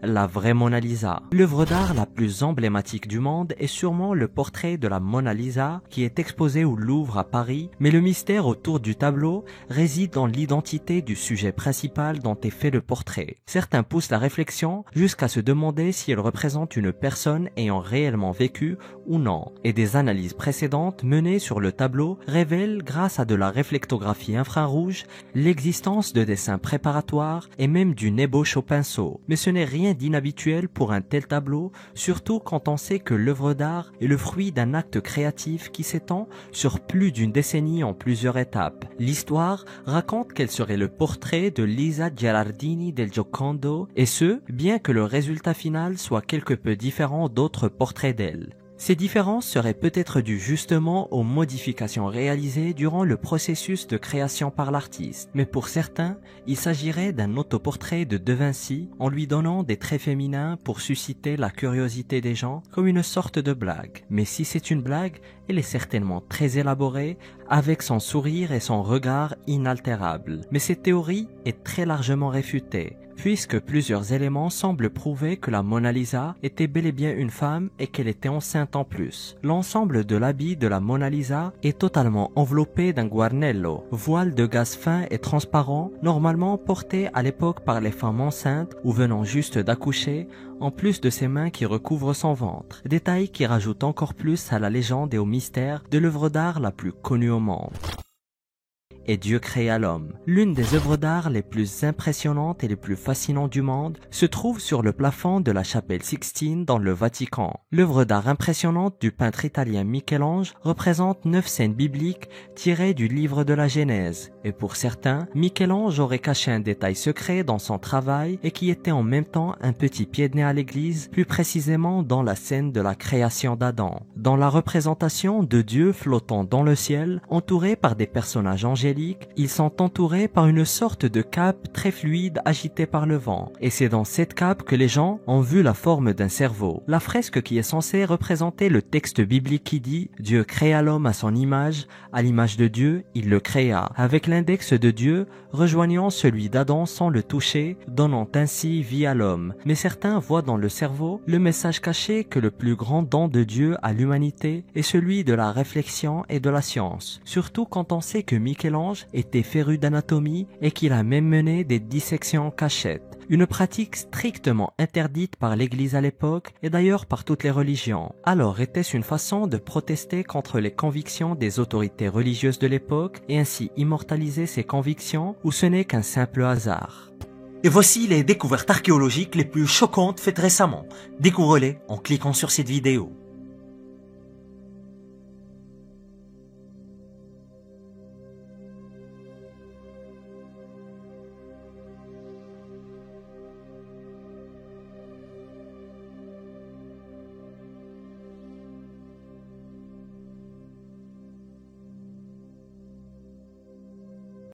La vraie Mona Lisa. L'œuvre d'art la plus emblématique du monde est sûrement le portrait de la Mona Lisa qui est exposé au Louvre à Paris, mais le mystère autour du tableau réside dans l'identité du sujet principal dont est fait le portrait. Certains poussent la réflexion jusqu'à se demander si elle représente une personne ayant réellement vécu ou non, et des analyses précédentes menées sur le tableau révèlent, grâce à de la réflectographie infrarouge, l'existence de dessins préparatoires et même d'une ébauche au pinceau. Mais ce n'est rien d'inhabituel pour un tel tableau, surtout quand on sait que l'œuvre d'art est le fruit d'un acte créatif qui s'étend sur plus d'une décennie en plusieurs étapes. L'histoire raconte qu'elle serait le portrait de Lisa Gherardini del Giocondo, et ce, bien que le résultat final soit quelque peu différent d'autres portraits d'elle. Ces différences seraient peut-être dues justement aux modifications réalisées durant le processus de création par l'artiste. Mais pour certains, il s'agirait d'un autoportrait de De Vinci en lui donnant des traits féminins pour susciter la curiosité des gens comme une sorte de blague. Mais si c'est une blague, elle est certainement très élaborée, avec son sourire et son regard inaltérables. Mais cette théorie est très largement réfutée, puisque plusieurs éléments semblent prouver que la Mona Lisa était bel et bien une femme et qu'elle était enceinte en plus. L'ensemble de l'habit de la Mona Lisa est totalement enveloppé d'un guarnello, voile de gaze fin et transparent, normalement porté à l'époque par les femmes enceintes ou venant juste d'accoucher, en plus de ses mains qui recouvrent son ventre. Détail qui rajoute encore plus à la légende et au mystère de l'œuvre d'art la plus connue au monde. et Dieu créa l'homme. L'une des œuvres d'art les plus impressionnantes et les plus fascinantes du monde se trouve sur le plafond de la chapelle Sixtine dans le Vatican. L'œuvre d'art impressionnante du peintre italien Michel-Ange représente 9 scènes bibliques tirées du livre de la Genèse. Et pour certains, Michel-Ange aurait caché un détail secret dans son travail et qui était en même temps un petit pied de nez à l'église, plus précisément dans la scène de la création d'Adam. Dans la représentation de Dieu flottant dans le ciel, entouré par des personnages angéliques, ils sont entourés par une sorte de cape très fluide agitée par le vent. Et c'est dans cette cape que les gens ont vu la forme d'un cerveau. La fresque qui est censée représenter le texte biblique qui dit « Dieu créa l'homme à son image, à l'image de Dieu, il le créa », avec l'index de Dieu rejoignant celui d'Adam sans le toucher, donnant ainsi vie à l'homme. Mais certains voient dans le cerveau le message caché que le plus grand don de Dieu à l'humanité est celui de la réflexion et de la science. Surtout quand on sait que Michel-Ange était féru d'anatomie et qu'il a même mené des dissections en cachette. Une pratique strictement interdite par l'Église à l'époque et d'ailleurs par toutes les religions. Alors était-ce une façon de protester contre les convictions des autorités religieuses de l'époque et ainsi immortaliser ces convictions, ou ce n'est qu'un simple hasard? Et voici les découvertes archéologiques les plus choquantes faites récemment. Découvrez-les en cliquant sur cette vidéo.